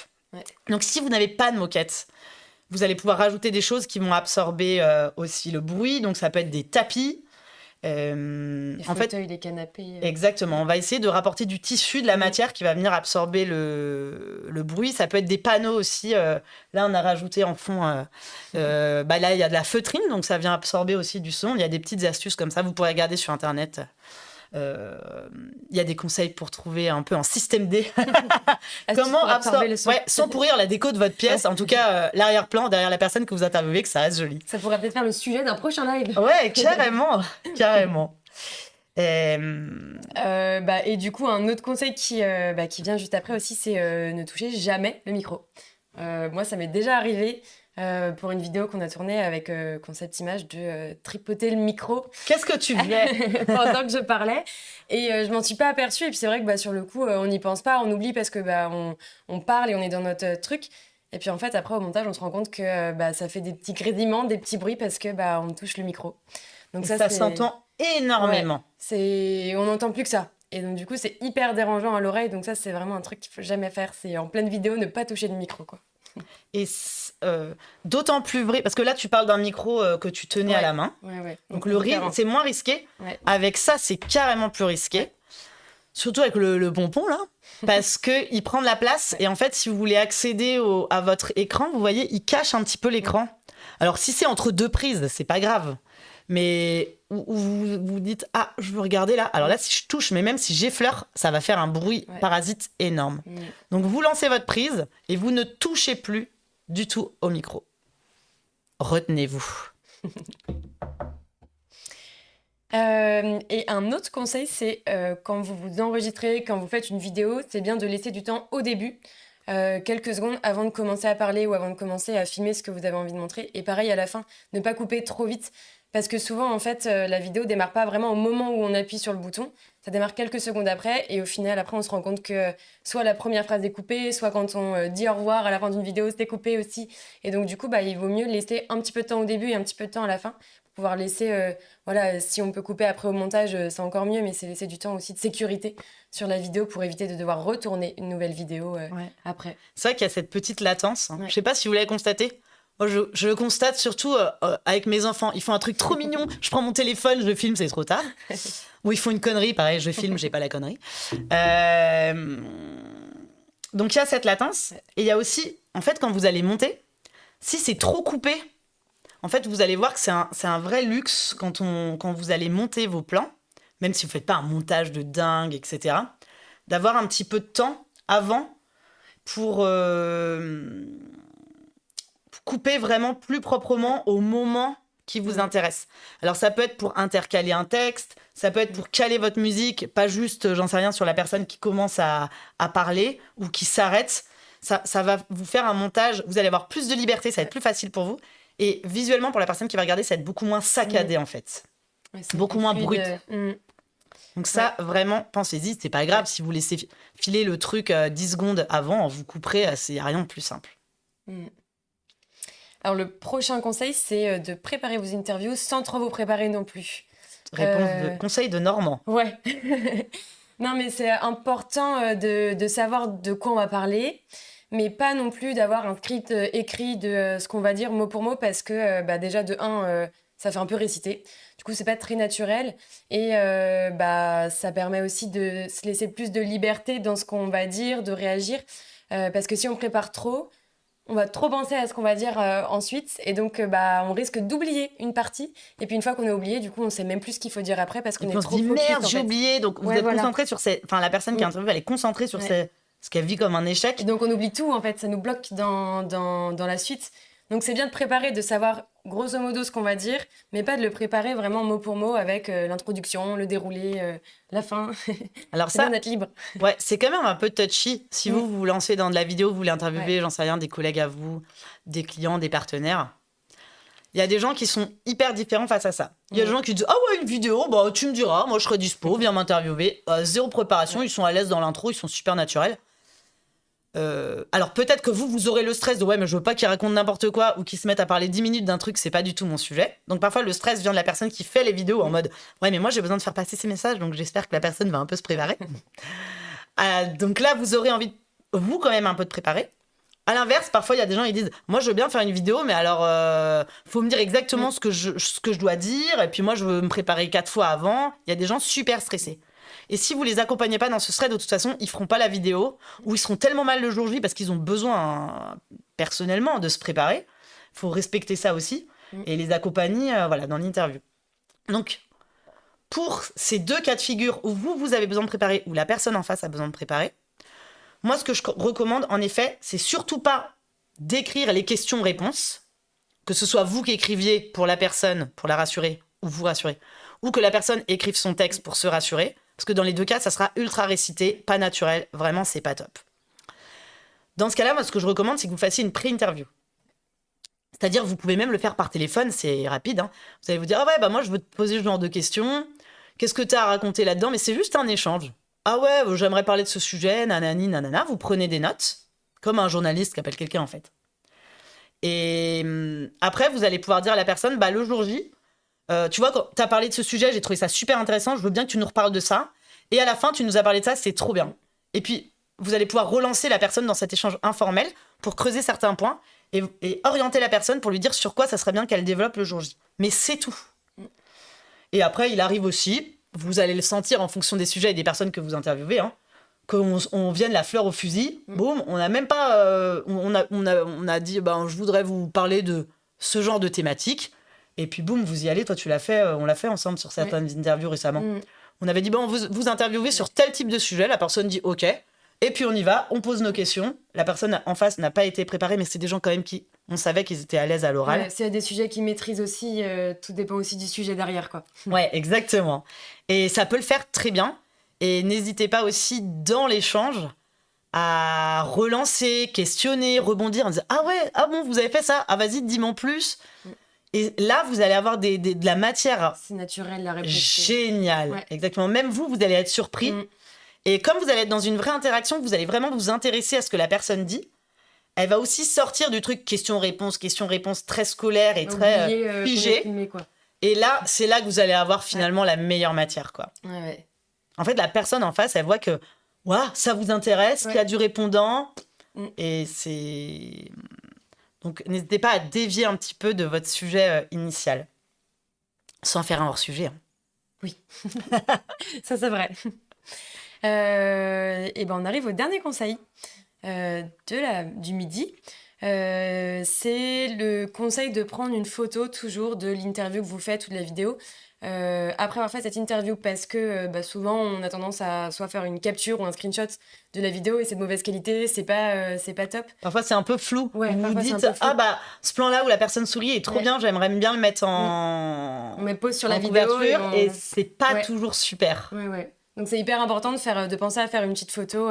Donc si vous n'avez pas de moquette, vous allez pouvoir rajouter des choses qui vont absorber aussi le bruit. Donc ça peut être des tapis. Les fauteuils, les canapés. Exactement. On va essayer de rapporter du tissu, de la matière qui va venir absorber le bruit. Ça peut être des panneaux aussi. Là, on a rajouté en fond... là, il y a de la feutrine, donc ça vient absorber aussi du son. Il y a des petites astuces comme ça. Vous pourrez regarder sur Internet. Il y a des conseils pour trouver un peu en système D comment absorber le son sans pourrir la déco de votre pièce. En tout cas, l'arrière-plan derrière la personne que vous interviewez, que ça reste joli. Ça pourrait peut-être faire le sujet d'un prochain live. Ouais, carrément. Et du coup, un autre conseil qui vient juste après aussi, c'est ne toucher jamais le micro. Moi, ça m'est déjà arrivé. Pour une vidéo qu'on a tournée avec Concept Image de tripoter le micro. Qu'est-ce que tu faisais pendant que je parlais et je m'en suis pas aperçue et puis c'est vrai que sur le coup on n'y pense pas, on oublie parce que on parle et on est dans notre truc et puis en fait après au montage on se rend compte que ça fait des petits grésillements, des petits bruits parce que on touche le micro. Donc ça s'entend énormément. On n'entend plus que ça. Et donc du coup c'est hyper dérangeant à l'oreille, donc ça c'est vraiment un truc qu'il faut jamais faire, c'est en pleine vidéo ne pas toucher le micro, quoi. Et d'autant plus vrai, parce que là tu parles d'un micro que tu tenais à la main. Donc le risque, c'est moins risqué. Avec ça, c'est carrément plus risqué. Surtout avec le pompon là, parce qu'il prend de la place. Et en fait, si vous voulez accéder à votre écran, vous voyez, il cache un petit peu l'écran. Alors si c'est entre 2 prises, c'est pas grave. Mais vous vous dites, ah, je veux regarder là. Alors là, si je touche, mais même si j'effleure, ça va faire un bruit parasite énorme. Donc vous lancez votre prise et vous ne touchez plus du tout au micro. Retenez-vous. Et un autre conseil, c'est quand vous vous enregistrez, quand vous faites une vidéo, c'est bien de laisser du temps au début, quelques secondes avant de commencer à parler ou avant de commencer à filmer ce que vous avez envie de montrer. Et pareil à la fin, ne pas couper trop vite. Parce que souvent, en fait, la vidéo démarre pas vraiment au moment où on appuie sur le bouton. Ça démarre quelques secondes après. Et au final, après, on se rend compte que soit la première phrase est coupée, soit quand on dit au revoir à la fin d'une vidéo, c'était coupé aussi. Et donc, du coup, il vaut mieux laisser un petit peu de temps au début et un petit peu de temps à la fin. Pour pouvoir laisser, si on peut couper après au montage, c'est encore mieux. Mais c'est laisser du temps aussi de sécurité sur la vidéo pour éviter de devoir retourner une nouvelle vidéo après. C'est vrai qu'il y a cette petite latence. Je sais pas si vous l'avez constaté. Moi, je le constate surtout avec mes enfants. Ils font un truc trop mignon. Je prends mon téléphone, je filme, c'est trop tard. Ou ils font une connerie, pareil, je filme, j'ai pas la connerie. Donc il y a cette latence. Et il y a aussi, en fait, quand vous allez monter, si c'est trop coupé, en fait, vous allez voir que c'est un vrai luxe quand vous allez monter vos plans, même si vous faites pas un montage de dingue, etc., d'avoir un petit peu de temps avant pour couper vraiment plus proprement au moment qui vous intéresse. Alors ça peut être pour intercaler un texte, ça peut être pour caler votre musique, pas juste, j'en sais rien, sur la personne qui commence à parler ou qui s'arrête. Ça va vous faire un montage, vous allez avoir plus de liberté, ça va être plus facile pour vous. Et visuellement, pour la personne qui va regarder, ça va être beaucoup moins saccadé en fait. Ouais, c'est Beaucoup plus moins fluide. brut. Donc ça, vraiment, pensez-y, c'est pas grave si vous laissez filer le truc 10 secondes avant, vous couperez, il n'y a rien de plus simple. Alors, le prochain conseil, c'est de préparer vos interviews sans trop vous préparer non plus. Conseil de Normand. Ouais. Non, mais c'est important de savoir de quoi on va parler, mais pas non plus d'avoir un script écrit de ce qu'on va dire mot pour mot, parce que déjà, de un, ça fait un peu réciter. Du coup, c'est pas très naturel. Et ça permet aussi de se laisser plus de liberté dans ce qu'on va dire, de réagir. Parce que si on prépare trop, on va trop penser à ce qu'on va dire ensuite. Et donc, on risque d'oublier une partie. Et puis, une fois qu'on a oublié, du coup, on sait même plus ce qu'il faut dire après parce qu'on est on se trop dit focus, merde, en j'ai fait. oublié. Donc vous Ouais, êtes voilà. concentré sur la personne qui est interviewée, elle est concentrée sur ce qu'elle vit comme un échec. Et donc, on oublie tout, en fait. Ça nous bloque dans la suite. Donc, c'est bien de préparer, de savoir grosso modo ce qu'on va dire, mais pas de le préparer vraiment mot pour mot avec l'introduction, le déroulé, la fin. Alors C'est ça, bien d'être libre. ouais, c'est quand même un peu touchy. Si vous vous lancez dans de la vidéo, vous voulez interviewer, Ouais. j'en sais rien, des collègues à vous, des clients, des partenaires. Il y a des gens qui sont hyper différents face à ça. Il y a des gens qui disent « Ah ouais, une vidéo, bah, tu me diras, moi je serai dispo, viens m'interviewer. » Zéro préparation, ils sont à l'aise dans l'intro, ils sont super naturels. Alors peut-être que vous aurez le stress de « Ouais, mais je veux pas qu'ils racontent n'importe quoi » ou qu'ils se mettent à parler 10 minutes d'un truc, c'est pas du tout mon sujet. Donc parfois, le stress vient de la personne qui fait les vidéos en mode « Ouais, mais moi j'ai besoin de faire passer ces messages, donc j'espère que la personne va un peu se préparer. » Donc là, vous aurez envie, vous quand même, un peu de préparer. À l'inverse, parfois, il y a des gens qui disent « Moi, je veux bien faire une vidéo, mais alors, faut me dire exactement ce que je dois dire, et puis moi, je veux me préparer 4 fois avant. » Il y a des gens super stressés. Et si vous les accompagnez pas dans ce stress, de toute façon, ils feront pas la vidéo, ou ils seront tellement mal le jour J parce qu'ils ont besoin, personnellement, de se préparer. Il faut respecter ça aussi, et les accompagner dans l'interview. Donc, pour ces deux cas de figure où vous avez besoin de préparer, ou la personne en face a besoin de préparer, moi, ce que je recommande, en effet, c'est surtout pas d'écrire les questions-réponses, que ce soit vous qui écriviez pour la personne, pour la rassurer, ou vous rassurer, ou que la personne écrive son texte pour se rassurer, parce que dans les deux cas, ça sera ultra récité, pas naturel, vraiment, c'est pas top. Dans ce cas-là, moi, ce que je recommande, c'est que vous fassiez une pré-interview. C'est-à-dire, vous pouvez même le faire par téléphone, c'est rapide. Hein. Vous allez vous dire « Ah ouais, moi, je veux te poser ce genre de questions. Qu'est-ce que tu as à raconter là-dedans ?» Mais c'est juste un échange. Ah ouais, j'aimerais parler de ce sujet, nanani, nanana. Vous prenez des notes, comme un journaliste qui appelle quelqu'un, en fait. Et après, vous allez pouvoir dire à la personne, le jour J, tu vois, quand tu as parlé de ce sujet, j'ai trouvé ça super intéressant, je veux bien que tu nous reparles de ça. Et à la fin, tu nous as parlé de ça, c'est trop bien. Et puis, vous allez pouvoir relancer la personne dans cet échange informel pour creuser certains points et orienter la personne pour lui dire sur quoi ça serait bien qu'elle développe le jour J. Mais c'est tout. Et après, il arrive aussi, vous allez le sentir en fonction des sujets et des personnes que vous interviewez, hein, qu'on vienne la fleur au fusil. Boum, on n'a même pas... on a dit, je voudrais vous parler de ce genre de thématique. Et puis boum, vous y allez. Toi, tu l'as fait, on l'a fait ensemble sur certaines interviews récemment. On avait dit, vous interviewez sur tel type de sujet. La personne dit OK. Et puis on y va, on pose nos questions. La personne en face n'a pas été préparée, mais c'est des gens quand même qui... On savait qu'ils étaient à l'aise à l'oral. Ouais, c'est des sujets qu'ils maîtrisent aussi, tout dépend aussi du sujet derrière, quoi. Ouais, exactement. Et ça peut le faire très bien. Et n'hésitez pas aussi, dans l'échange, à relancer, questionner, rebondir, en disant « Ah ouais, ah bon, vous avez fait ça? Ah vas-y, dis-moi en plus. » Et là, vous allez avoir de la matière. C'est naturel, la réponse. Génial. Ouais. Exactement. Même vous allez être surpris. Et comme vous allez être dans une vraie interaction, vous allez vraiment vous intéresser à ce que la personne dit. Elle va aussi sortir du truc question-réponse très scolaire et très figé. Et là, c'est là que vous allez avoir finalement la meilleure matière, quoi. Ouais. En fait, la personne en face, elle voit que ça vous intéresse, qu'il y a du répondant. Et c'est... Donc, n'hésitez pas à dévier un petit peu de votre sujet initial, sans faire un hors-sujet. Hein. Oui, ça c'est vrai. Et ben on arrive au dernier conseil du midi. C'est le conseil de prendre une photo toujours de l'interview que vous faites ou de la vidéo après avoir fait cette interview parce que souvent on a tendance à soit faire une capture ou un screenshot de la vidéo et c'est de mauvaise qualité, c'est pas top. Parfois, c'est un peu flou. Ouais, Vous vous parfois, c'est un dites, peu flou. ce plan-là où la personne sourit est trop Ouais. bien, j'aimerais bien le mettre On met pause sur la en vidéo couverture et c'est pas Ouais. toujours super. Ouais. Donc c'est hyper important de penser à faire une petite photo,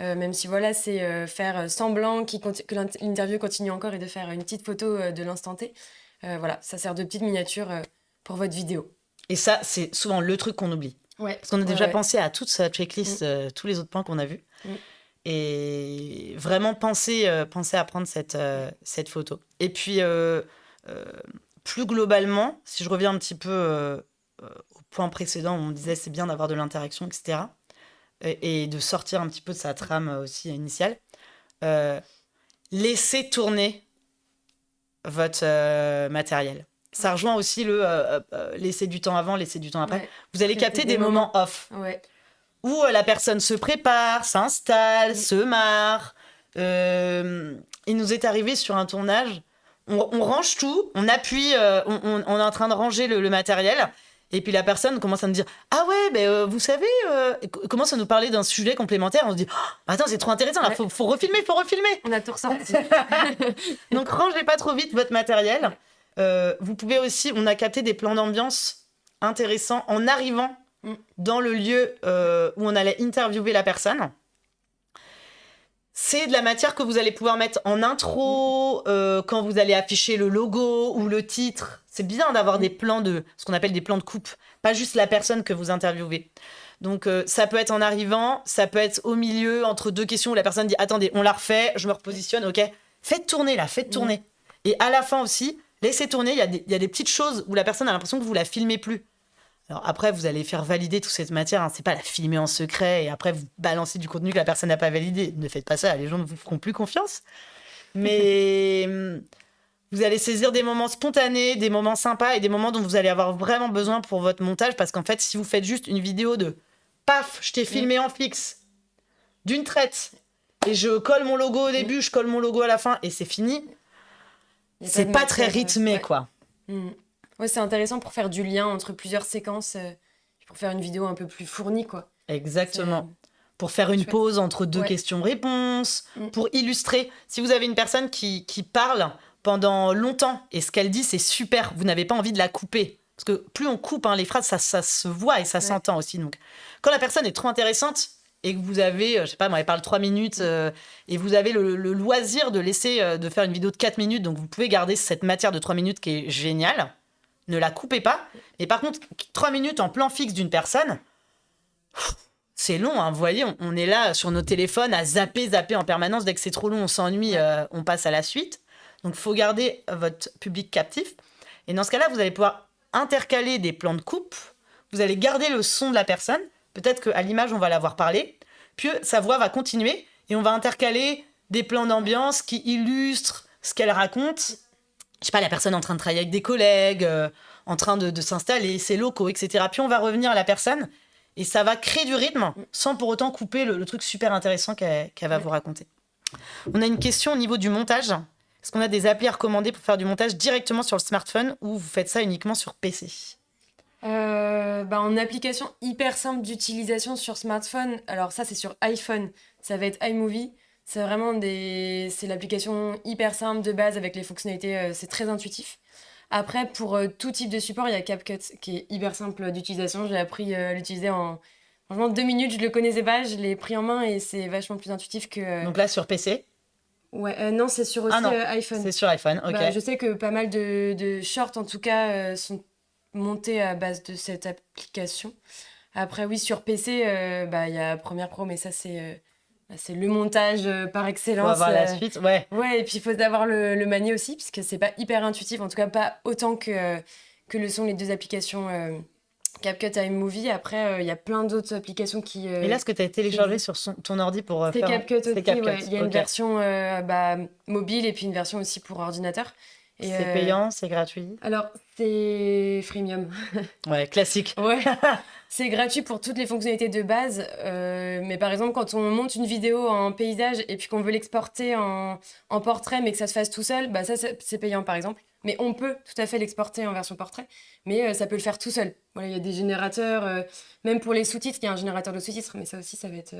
même si voilà, c'est faire semblant que l'interview continue encore et de faire une petite photo de l'instant T. Voilà, ça sert de petite miniature pour votre vidéo. Et ça, c'est souvent le truc qu'on oublie. Ouais. Parce qu'on a déjà Ouais. pensé à toute sa checklist, tous les autres points qu'on a vus. Et vraiment pensez à prendre cette photo. Et puis, plus globalement, si je reviens un petit peu au point précédent où on disait c'est bien d'avoir de l'interaction, etc. Et de sortir un petit peu de sa trame aussi initiale, laissez tourner votre matériel. Ça rejoint aussi le laisser du temps avant, laisser du temps après. Ouais. Vous allez capter des moments off. Ouais. Où la personne se prépare, s'installe, se marre. Il nous est arrivé sur un tournage, on range tout, on appuie, on est en train de ranger le matériel, et puis la personne commence à nous dire « Ah ouais, vous savez, commence à nous parler d'un sujet complémentaire. » On se dit oh, « Attends, c'est trop intéressant, là, faut refilmer, faut refilmer !» On a tout ressorti. Donc, rangez pas trop vite votre matériel. Vous pouvez aussi, on a capté des plans d'ambiance intéressants en arrivant dans le lieu où on allait interviewer la personne. C'est de la matière que vous allez pouvoir mettre en intro, quand vous allez afficher le logo ou le titre. C'est bien d'avoir des plans ce qu'on appelle des plans de coupe, pas juste la personne que vous interviewez. Donc ça peut être en arrivant, ça peut être au milieu, entre deux questions où la personne dit « Attendez, on la refait, je me repositionne, ok ?» Faites tourner là, faites tourner. Et à la fin aussi, laissez tourner, il y a des petites choses où la personne a l'impression que vous la filmez plus. Alors après, vous allez faire valider toute cette matière. Hein. C'est pas la filmer en secret et après vous balancez du contenu que la personne n'a pas validé. Ne faites pas ça, les gens ne vous feront plus confiance. Mais vous allez saisir des moments spontanés, des moments sympas et des moments dont vous allez avoir vraiment besoin pour votre montage. Parce qu'en fait, si vous faites juste une vidéo de « Paf, je t'ai filmé en fixe, d'une traite, et je colle mon logo au début, je colle mon logo à la fin et c'est fini », c'est pas très rythmé, quoi. Ouais, c'est intéressant pour faire du lien entre plusieurs séquences, pour faire une vidéo un peu plus fournie, quoi. Exactement. Pour faire une pause entre deux questions-réponses, pour illustrer. Si vous avez une personne qui parle pendant longtemps et ce qu'elle dit, c'est super, vous n'avez pas envie de la couper. Parce que plus on coupe les phrases, ça se voit et ça s'entend aussi. Donc, quand la personne est trop intéressante et que vous avez, je sais pas, moi, elle parle 3 minutes et vous avez le loisir de laisser, de faire une vidéo de 4 minutes, donc vous pouvez garder cette matière de 3 minutes qui est géniale. Ne la coupez pas. Mais par contre, 3 minutes en plan fixe d'une personne, c'est long. Hein. Vous voyez, on est là sur nos téléphones à zapper en permanence. Dès que c'est trop long, on s'ennuie, on passe à la suite. Donc, il faut garder votre public captif. Et dans ce cas-là, vous allez pouvoir intercaler des plans de coupe. Vous allez garder le son de la personne. Peut-être qu'à l'image, on va la voir parler. Puis, sa voix va continuer. Et on va intercaler des plans d'ambiance qui illustrent ce qu'elle raconte. Je sais pas, la personne en train de travailler avec des collègues, en train de s'installer, ses locaux, etc. Puis on va revenir à la personne et ça va créer du rythme sans pour autant couper le truc super intéressant qu'elle va vous raconter. On a une question au niveau du montage. Est-ce qu'on a des applis à recommander pour faire du montage directement sur le smartphone ou vous faites ça uniquement sur PC ? En application hyper simple d'utilisation sur smartphone, alors ça c'est sur iPhone, ça va être iMovie. C'est vraiment c'est l'application hyper simple de base avec les fonctionnalités, c'est très intuitif. Après, pour tout type de support, il y a CapCut qui est hyper simple d'utilisation. J'ai appris à l'utiliser en franchement 2 minutes, je le connaissais pas, je l'ai pris en main et c'est vachement plus intuitif que. Donc là sur PC ? Ouais, non, c'est sur aussi iPhone. C'est sur iPhone, ok. Je sais que pas mal de shorts en tout cas sont montés à base de cette application. Après, oui, sur PC, il y a Premiere Pro, mais ça c'est le montage par excellence. Faut avoir la suite, ouais. Ouais, et puis il faut savoir le manier aussi, parce que c'est pas hyper intuitif, en tout cas pas autant que le sont les deux applications CapCut iMovie. Après, il y a plein d'autres applications qui. Et là, ce que tu as téléchargé sur ton ordi pour C'est faire. CapCut aussi. C'est CapCut. Ouais. Il y a une Ok. version mobile et puis une version aussi pour ordinateur. Et, C'est payant, c'est gratuit. alors, c'est freemium. Ouais, classique. Ouais, c'est gratuit pour toutes les fonctionnalités de base. Mais par exemple, quand on monte une vidéo en paysage et puis qu'on veut l'exporter en portrait, mais que ça se fasse tout seul, bah ça, c'est payant par exemple. Mais on peut tout à fait l'exporter en version portrait, mais ça peut le faire tout seul. Voilà, il y a des générateurs, même pour les sous-titres, il y a un générateur de sous-titres, mais ça aussi, ça va être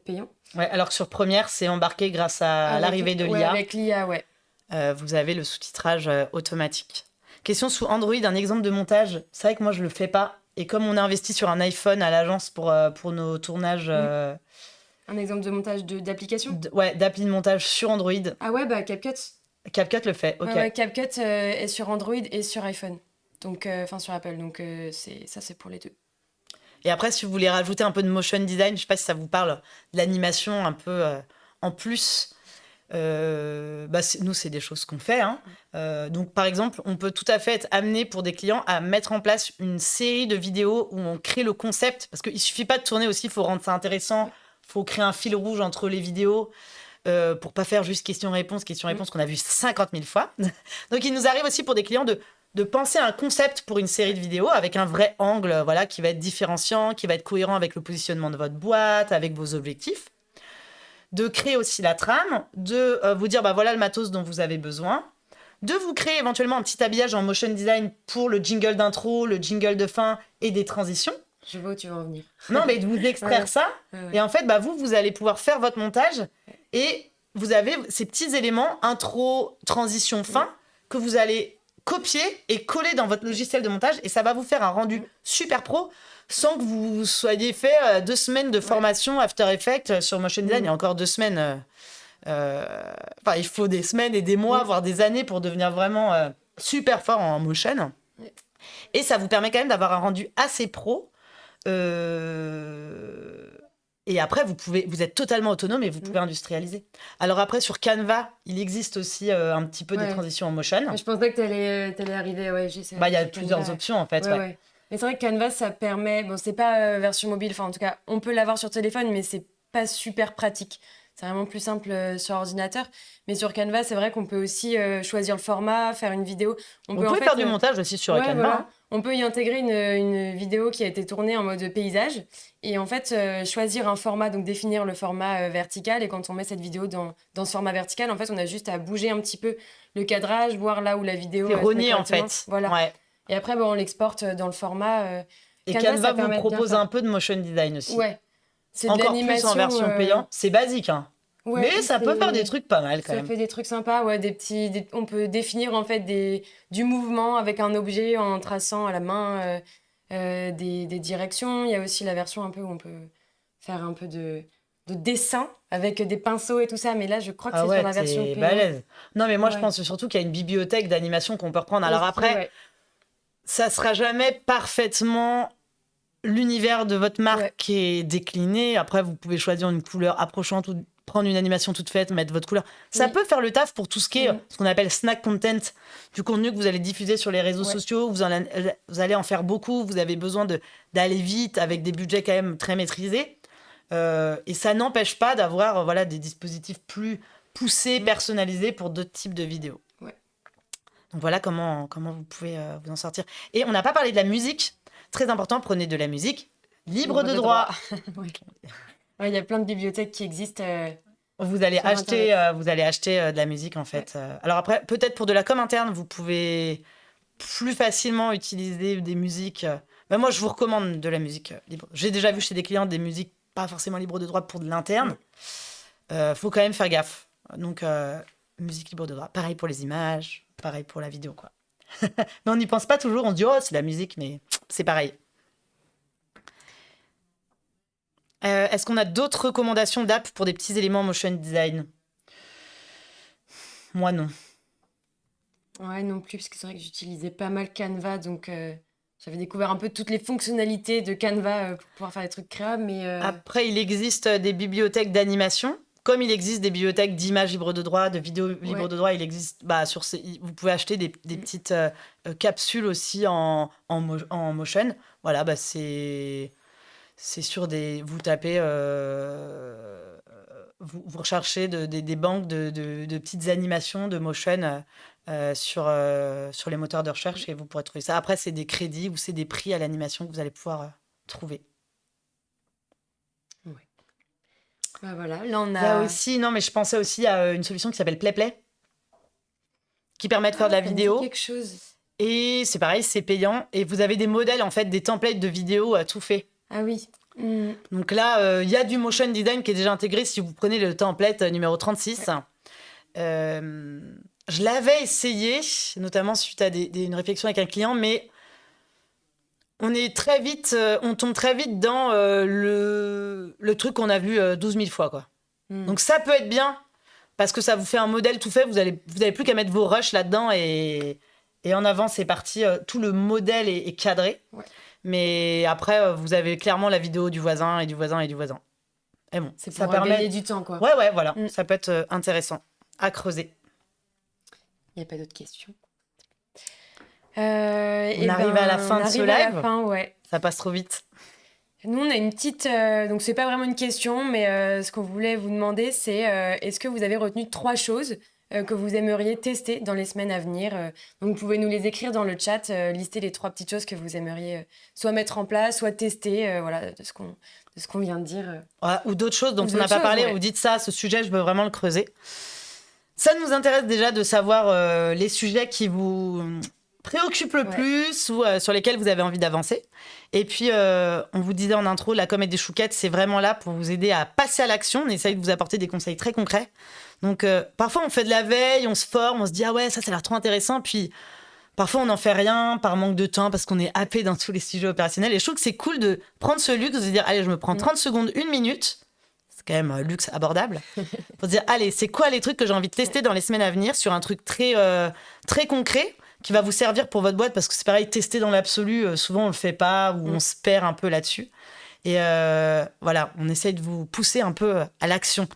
payant. Ouais, alors que sur Premiere, c'est embarqué grâce à l'arrivée de Ouais, l'IA. avec l'IA, ouais. Vous avez le sous-titrage automatique. Question sous Android, un exemple de montage. C'est vrai que moi, je le fais pas. Et comme on a investi sur un iPhone à l'agence pour nos tournages Un exemple de montage d'application. d'appli de montage sur Android, Ah ouais, bah CapCut. CapCut le fait. Ok. Ouais, CapCut est sur Android et sur iPhone. Donc, enfin sur Apple. Donc, c'est pour les deux. Et après, si vous voulez rajouter un peu de motion design, je sais pas si ça vous parle, de l'animation un peu en plus. Nous, c'est des choses qu'on fait. Hein. Donc, par exemple, on peut tout à fait être amené pour des clients à mettre en place une série de vidéos où on crée le concept. Parce qu'il suffit pas de tourner aussi, il faut rendre ça intéressant. Il faut créer un fil rouge entre les vidéos pour pas faire juste question-réponse qu'on a vu 50 000 fois. Donc, il nous arrive aussi pour des clients de penser à un concept pour une série de vidéos avec un vrai angle voilà, qui va être différenciant, qui va être cohérent avec le positionnement de votre boîte, avec vos objectifs. De créer aussi la trame, de vous dire bah voilà le matos dont vous avez besoin, de vous créer éventuellement un petit habillage en motion design pour le jingle d'intro, le jingle de fin et des transitions. Je vois où tu veux en venir. Non, mais de vous extraire ça. Ouais. Et en fait, bah, vous allez pouvoir faire votre montage et vous avez ces petits éléments, intro, transition, fin, que vous allez copier et coller dans votre logiciel de montage et ça va vous faire un rendu super pro sans que vous soyez fait 2 semaines de formation After Effects sur Motion Design. Il y a encore 2 semaines. Il faut des semaines et des mois, voire des années pour devenir vraiment super fort en motion. Et ça vous permet quand même d'avoir un rendu assez pro. Et après, vous êtes totalement autonome et vous pouvez industrialiser. Alors après, sur Canva, il existe aussi un petit peu des transitions en motion. Je pensais que t'allais arriver. Ouais, il y a plusieurs options en fait. Ouais. Mais c'est vrai que Canva, ça permet... Bon, c'est pas version mobile, enfin en tout cas, on peut l'avoir sur téléphone, mais c'est pas super pratique. C'est vraiment plus simple sur ordinateur. Mais sur Canva, c'est vrai qu'on peut aussi choisir le format, faire une vidéo. On peut faire du montage aussi sur Canva. Voilà. On peut y intégrer une vidéo qui a été tournée en mode paysage et en fait choisir un format, donc définir le format vertical. Et quand on met cette vidéo dans ce format vertical, en fait, on a juste à bouger un petit peu le cadrage, voir là où la vidéo... C'est rogné en fait. Voilà. Ouais. Et après, on l'exporte dans le format... et Canva vous propose un peu de motion design aussi. Ouais. C'est de encore plus en version payante. C'est basique, hein. Ouais, mais ça peut faire des trucs pas mal quand même. Ça fait des trucs sympas, ouais, on peut définir en fait du mouvement avec un objet en traçant à la main des directions. Il y a aussi la version un peu où on peut faire un peu de dessin avec des pinceaux et tout ça, mais là je crois que c'est sur la version payante. Balèze. Non mais moi je pense surtout qu'il y a une bibliothèque d'animation qu'on peut reprendre. Alors après, ça sera jamais parfaitement l'univers de votre marque qui est décliné. Après vous pouvez choisir une couleur approchante ou prendre une animation toute faite, mettre votre couleur. Ça peut faire le taf pour tout ce qui est ce qu'on appelle snack content, du contenu que vous allez diffuser sur les réseaux sociaux. Vous allez en faire beaucoup. Vous avez besoin d'aller vite avec des budgets quand même très maîtrisés. Et ça n'empêche pas d'avoir des dispositifs plus poussés, personnalisés pour d'autres types de vidéos. Ouais. Donc voilà comment vous pouvez vous en sortir. Et on n'a pas parlé de la musique. Très important, prenez de la musique libre de droit. Il y a plein de bibliothèques qui existent. Vous allez acheter de la musique, en fait. Ouais. Alors après, peut-être pour de la com interne, vous pouvez plus facilement utiliser des musiques. Moi, je vous recommande de la musique libre. J'ai déjà vu chez des clients des musiques pas forcément libres de droit pour de l'interne. Faut quand même faire gaffe. Donc, musique libre de droit. Pareil pour les images, pareil pour la vidéo, quoi. Mais on n'y pense pas toujours. On se dit, oh, c'est la musique, mais c'est pareil. Est-ce qu'on a d'autres recommandations d'app pour des petits éléments motion design ? Moi, non. Ouais, non plus, parce que c'est vrai que j'utilisais pas mal Canva, donc j'avais découvert un peu toutes les fonctionnalités de Canva pour pouvoir faire des trucs créables. Mais Après, il existe des bibliothèques d'animation comme il existe des bibliothèques d'images libres de droit, de vidéos libres de droit, il existe, vous pouvez acheter des petites capsules aussi en motion. Voilà, c'est sur vous tapez, vous recherchez des banques de petites animations de motion sur les moteurs de recherche et vous pourrez trouver ça. Après, c'est des crédits ou c'est des prix à l'animation que vous allez pouvoir trouver. Bah voilà, là on a... Il y a aussi, non, mais je pensais aussi à une solution qui s'appelle PlayPlay, qui permet de faire de la vidéo. Quelque chose. Et c'est pareil, c'est payant. Et vous avez des modèles, en fait, des templates de vidéos à tout fait. Ah oui. Donc là, il y a du motion design qui est déjà intégré si vous prenez le template numéro 36. Je l'avais essayé, notamment suite à une réflexion avec un client, mais on tombe très vite dans le truc qu'on a vu 12 000 fois, quoi. Donc ça peut être bien, parce que ça vous fait un modèle tout fait, vous avez plus qu'à mettre vos rushs là-dedans et en avant, c'est parti. Tout le modèle est cadré. Ouais. Mais après, vous avez clairement la vidéo du voisin et du voisin et du voisin. Et bon, c'est pour gagner du temps, quoi. Ouais, voilà. Ça peut être intéressant à creuser. Il n'y a pas d'autres questions. On arrive à la fin de ce live. Ouais. Ça passe trop vite. Nous, on a une petite... donc, c'est pas vraiment une question, mais ce qu'on voulait vous demander, c'est est-ce que vous avez retenu 3 choses que vous aimeriez tester dans les semaines à venir. Donc, vous pouvez nous les écrire dans le chat, lister les 3 petites choses que vous aimeriez soit mettre en place, soit tester, voilà, de ce qu'on vient de dire. Ouais, ou d'autres choses dont on n'a pas parlé. Ouais. Vous dites ça, ce sujet, je veux vraiment le creuser. Ça nous intéresse déjà de savoir les sujets qui vous préoccupent le plus ou sur lesquels vous avez envie d'avancer. Et puis, on vous disait en intro, la com et des chouquettes, c'est vraiment là pour vous aider à passer à l'action. On essaye de vous apporter des conseils très concrets. Donc, parfois, on fait de la veille, on se forme, on se dit « Ah ouais, ça a l'air trop intéressant ». Puis, parfois, on n'en fait rien par manque de temps parce qu'on est happé dans tous les sujets opérationnels. Et je trouve que c'est cool de prendre ce luxe, de se dire « Allez, je me prends 30 secondes, 1 minute ». C'est quand même luxe abordable. Pour se dire « Allez, c'est quoi les trucs que j'ai envie de tester dans les semaines à venir sur un truc très, très concret qui va vous servir pour votre boîte ». Parce que c'est pareil, tester dans l'absolu, souvent, on ne le fait pas ou on se perd un peu là-dessus. Et voilà, on essaye de vous pousser un peu à l'action.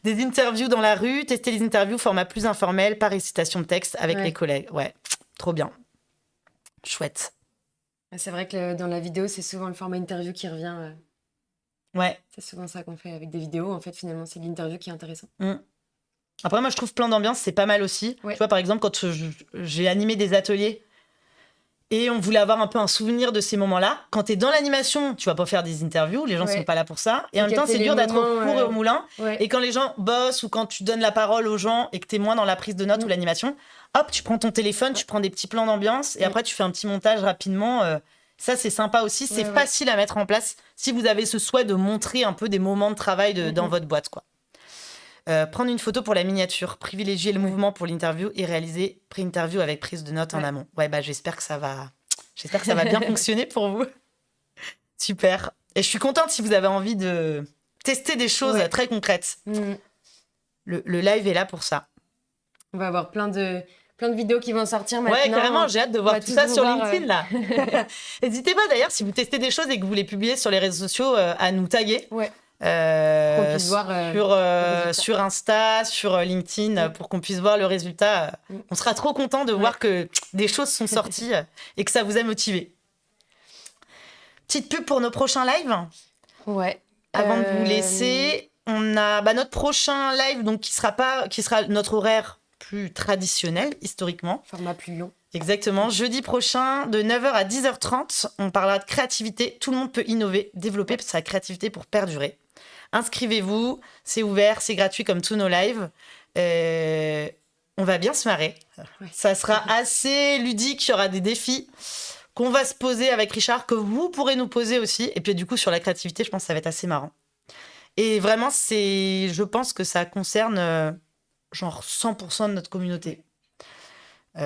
Des interviews dans la rue, tester les interviews format plus informel, par récitation de texte avec les collègues. Ouais, trop bien. Chouette. C'est vrai que dans la vidéo, c'est souvent le format interview qui revient. Ouais. C'est souvent ça qu'on fait avec des vidéos. En fait, finalement, c'est l'interview qui est intéressant. Après, moi, je trouve plein d'ambiance, c'est pas mal aussi. Ouais. Tu vois, par exemple, quand j'ai animé des ateliers et on voulait avoir un peu un souvenir de ces moments-là. Quand t'es dans l'animation, tu vas pas faire des interviews, les gens sont pas là pour ça. Et en même temps, c'est dur d'être au four et au moulin. Ouais. Et quand les gens bossent ou quand tu donnes la parole aux gens et que t'es moins dans la prise de notes ou l'animation, hop, tu prends ton téléphone, tu prends des petits plans d'ambiance et après, tu fais un petit montage rapidement. Ça, c'est sympa aussi. C'est facile à mettre en place si vous avez ce souhait de montrer un peu des moments de travail dans votre boîte, quoi. Prendre une photo pour la miniature, privilégier le mouvement pour l'interview et réaliser pré-interview avec prise de notes en amont. Ouais, j'espère que ça va bien fonctionner pour vous. Super. Et je suis contente si vous avez envie de tester des choses très concrètes. Le live est là pour ça. On va avoir plein de vidéos qui vont sortir maintenant. Ouais, carrément, j'ai hâte de voir tout ça sur LinkedIn, là. N'hésitez pas, d'ailleurs, si vous testez des choses et que vous les publiez sur les réseaux sociaux, à nous taguer. Ouais. Qu'on puisse voir sur Insta, sur LinkedIn, pour qu'on puisse voir le résultat. On sera trop content de voir que des choses sont sorties et que ça vous a motivé. Petite pub pour nos prochains lives. Ouais. Avant de vous laisser, on a notre prochain live donc qui sera notre horaire plus traditionnel historiquement. Format plus long. Exactement. Jeudi prochain, de 9h à 10h30, on parlera de créativité. Tout le monde peut innover, développer sa créativité pour perdurer. Inscrivez-vous, c'est ouvert, c'est gratuit comme tous nos lives. On va bien se marrer. Ouais. Ça sera assez ludique, il y aura des défis qu'on va se poser avec Richard, que vous pourrez nous poser aussi. Et puis du coup, sur la créativité, je pense que ça va être assez marrant. Et vraiment, je pense que ça concerne genre 100% de notre communauté.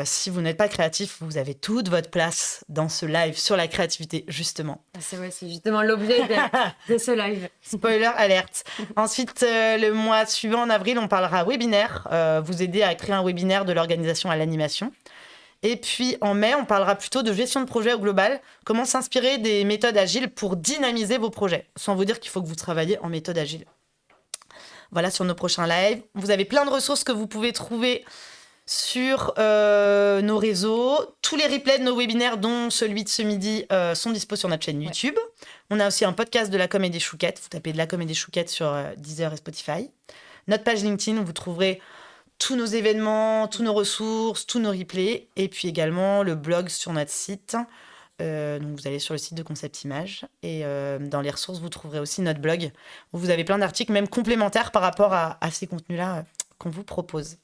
Si vous n'êtes pas créatif, vous avez toute votre place dans ce live sur la créativité, justement. C'est justement l'objet de ce live. Spoiler alerte. Ensuite, le mois suivant, en avril, on parlera webinaire, vous aider à créer un webinaire de l'organisation à l'animation. Et puis, en mai, on parlera plutôt de gestion de projet au global, comment s'inspirer des méthodes agiles pour dynamiser vos projets, sans vous dire qu'il faut que vous travailliez en méthode agile. voilà, sur nos prochains lives. Vous avez plein de ressources que vous pouvez trouver sur nos réseaux. Tous les replays de nos webinaires, dont celui de ce midi, sont dispo sur notre chaîne YouTube. On a aussi un podcast de la com et des chouquettes. Vous tapez de la com et des chouquettes sur Deezer et Spotify. Notre page LinkedIn où vous trouverez tous nos événements, tous nos ressources, tous nos replays. Et puis également le blog sur notre site. Donc vous allez sur le site de Concept Image. Et dans les ressources, vous trouverez aussi notre blog où vous avez plein d'articles, même complémentaires par rapport à ces contenus-là qu'on vous propose.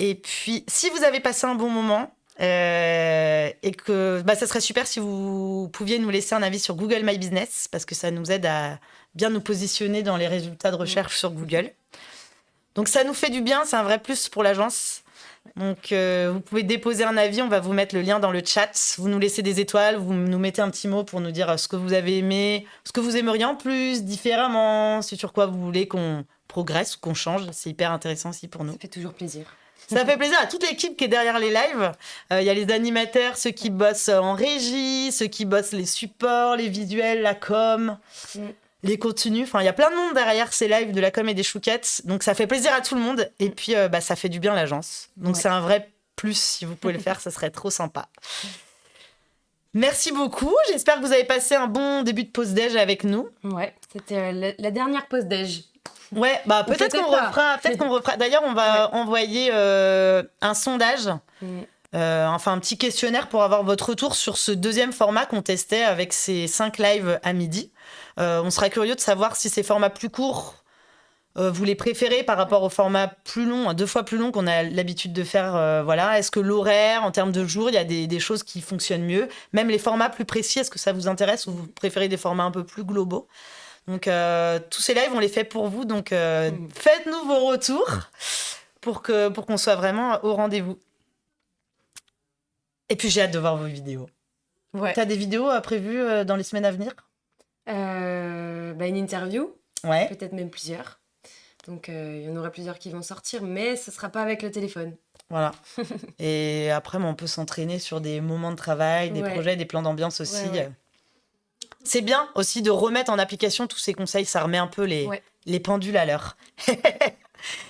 Et puis, si vous avez passé un bon moment et que ça serait super si vous pouviez nous laisser un avis sur Google My Business parce que ça nous aide à bien nous positionner dans les résultats de recherche sur Google. Donc, ça nous fait du bien, c'est un vrai plus pour l'agence. Donc, vous pouvez déposer un avis, on va vous mettre le lien dans le chat. Vous nous laissez des étoiles, vous nous mettez un petit mot pour nous dire ce que vous avez aimé, ce que vous aimeriez en plus, différemment, sur quoi vous voulez qu'on progresse ou qu'on change. C'est hyper intéressant aussi pour nous. Ça fait toujours plaisir. Ça fait plaisir à toute l'équipe qui est derrière les lives. Il y a les animateurs, ceux qui bossent en régie, ceux qui bossent les supports, les visuels, la com, les contenus. Enfin, il y a plein de monde derrière ces lives de la com et des chouquettes. Donc, ça fait plaisir à tout le monde. Et puis, ça fait du bien à l'agence. Donc, c'est un vrai plus. Si vous pouvez le faire, ça serait trop sympa. Merci beaucoup. J'espère que vous avez passé un bon début de pause déj avec nous. Ouais, c'était la dernière pause déj. Ouais, peut-être qu'on refera. D'ailleurs, on va envoyer un sondage, un petit questionnaire pour avoir votre retour sur ce deuxième format qu'on testait avec ces 5 lives à midi. On sera curieux de savoir si ces formats plus courts, vous les préférez par rapport au format plus long, 2 fois plus long qu'on a l'habitude de faire. Voilà. Est-ce que l'horaire, en termes de jours, il y a des choses qui fonctionnent mieux? Même les formats plus précis, est-ce que ça vous intéresse ou vous préférez des formats un peu plus globaux? Donc, tous ces lives, on les fait pour vous. Donc, faites-nous vos retours pour qu'on soit vraiment au rendez-vous. Et puis, j'ai hâte de voir vos vidéos. Ouais. T'as des vidéos prévues dans les semaines à venir? Une interview. Ouais. Peut-être même plusieurs. Donc, il y en aura plusieurs qui vont sortir, mais ce ne sera pas avec le téléphone. Voilà. Et après, on peut s'entraîner sur des moments de travail, des projets, des plans d'ambiance aussi. Ouais. C'est bien aussi de remettre en application tous ces conseils, ça remet un peu les pendules à l'heure.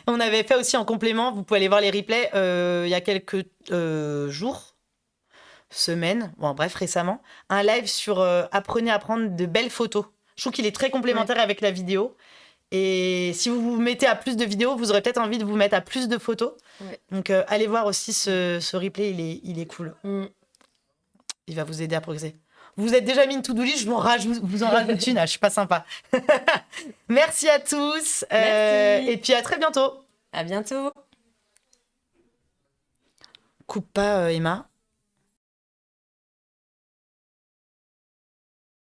On avait fait aussi en complément, vous pouvez aller voir les replays, il y a quelques jours, semaines, récemment, un live sur apprenez à prendre de belles photos. Je trouve qu'il est très complémentaire avec la vidéo. Et si vous vous mettez à plus de vidéos, vous aurez peut-être envie de vous mettre à plus de photos. Ouais. Donc allez voir aussi ce replay, il est cool. Il va vous aider à progresser. Vous êtes déjà mis une to-do list, je vous en rajoute une, je suis pas sympa. Merci à tous. Merci. Et puis à très bientôt. À bientôt. Coupe pas, Emma.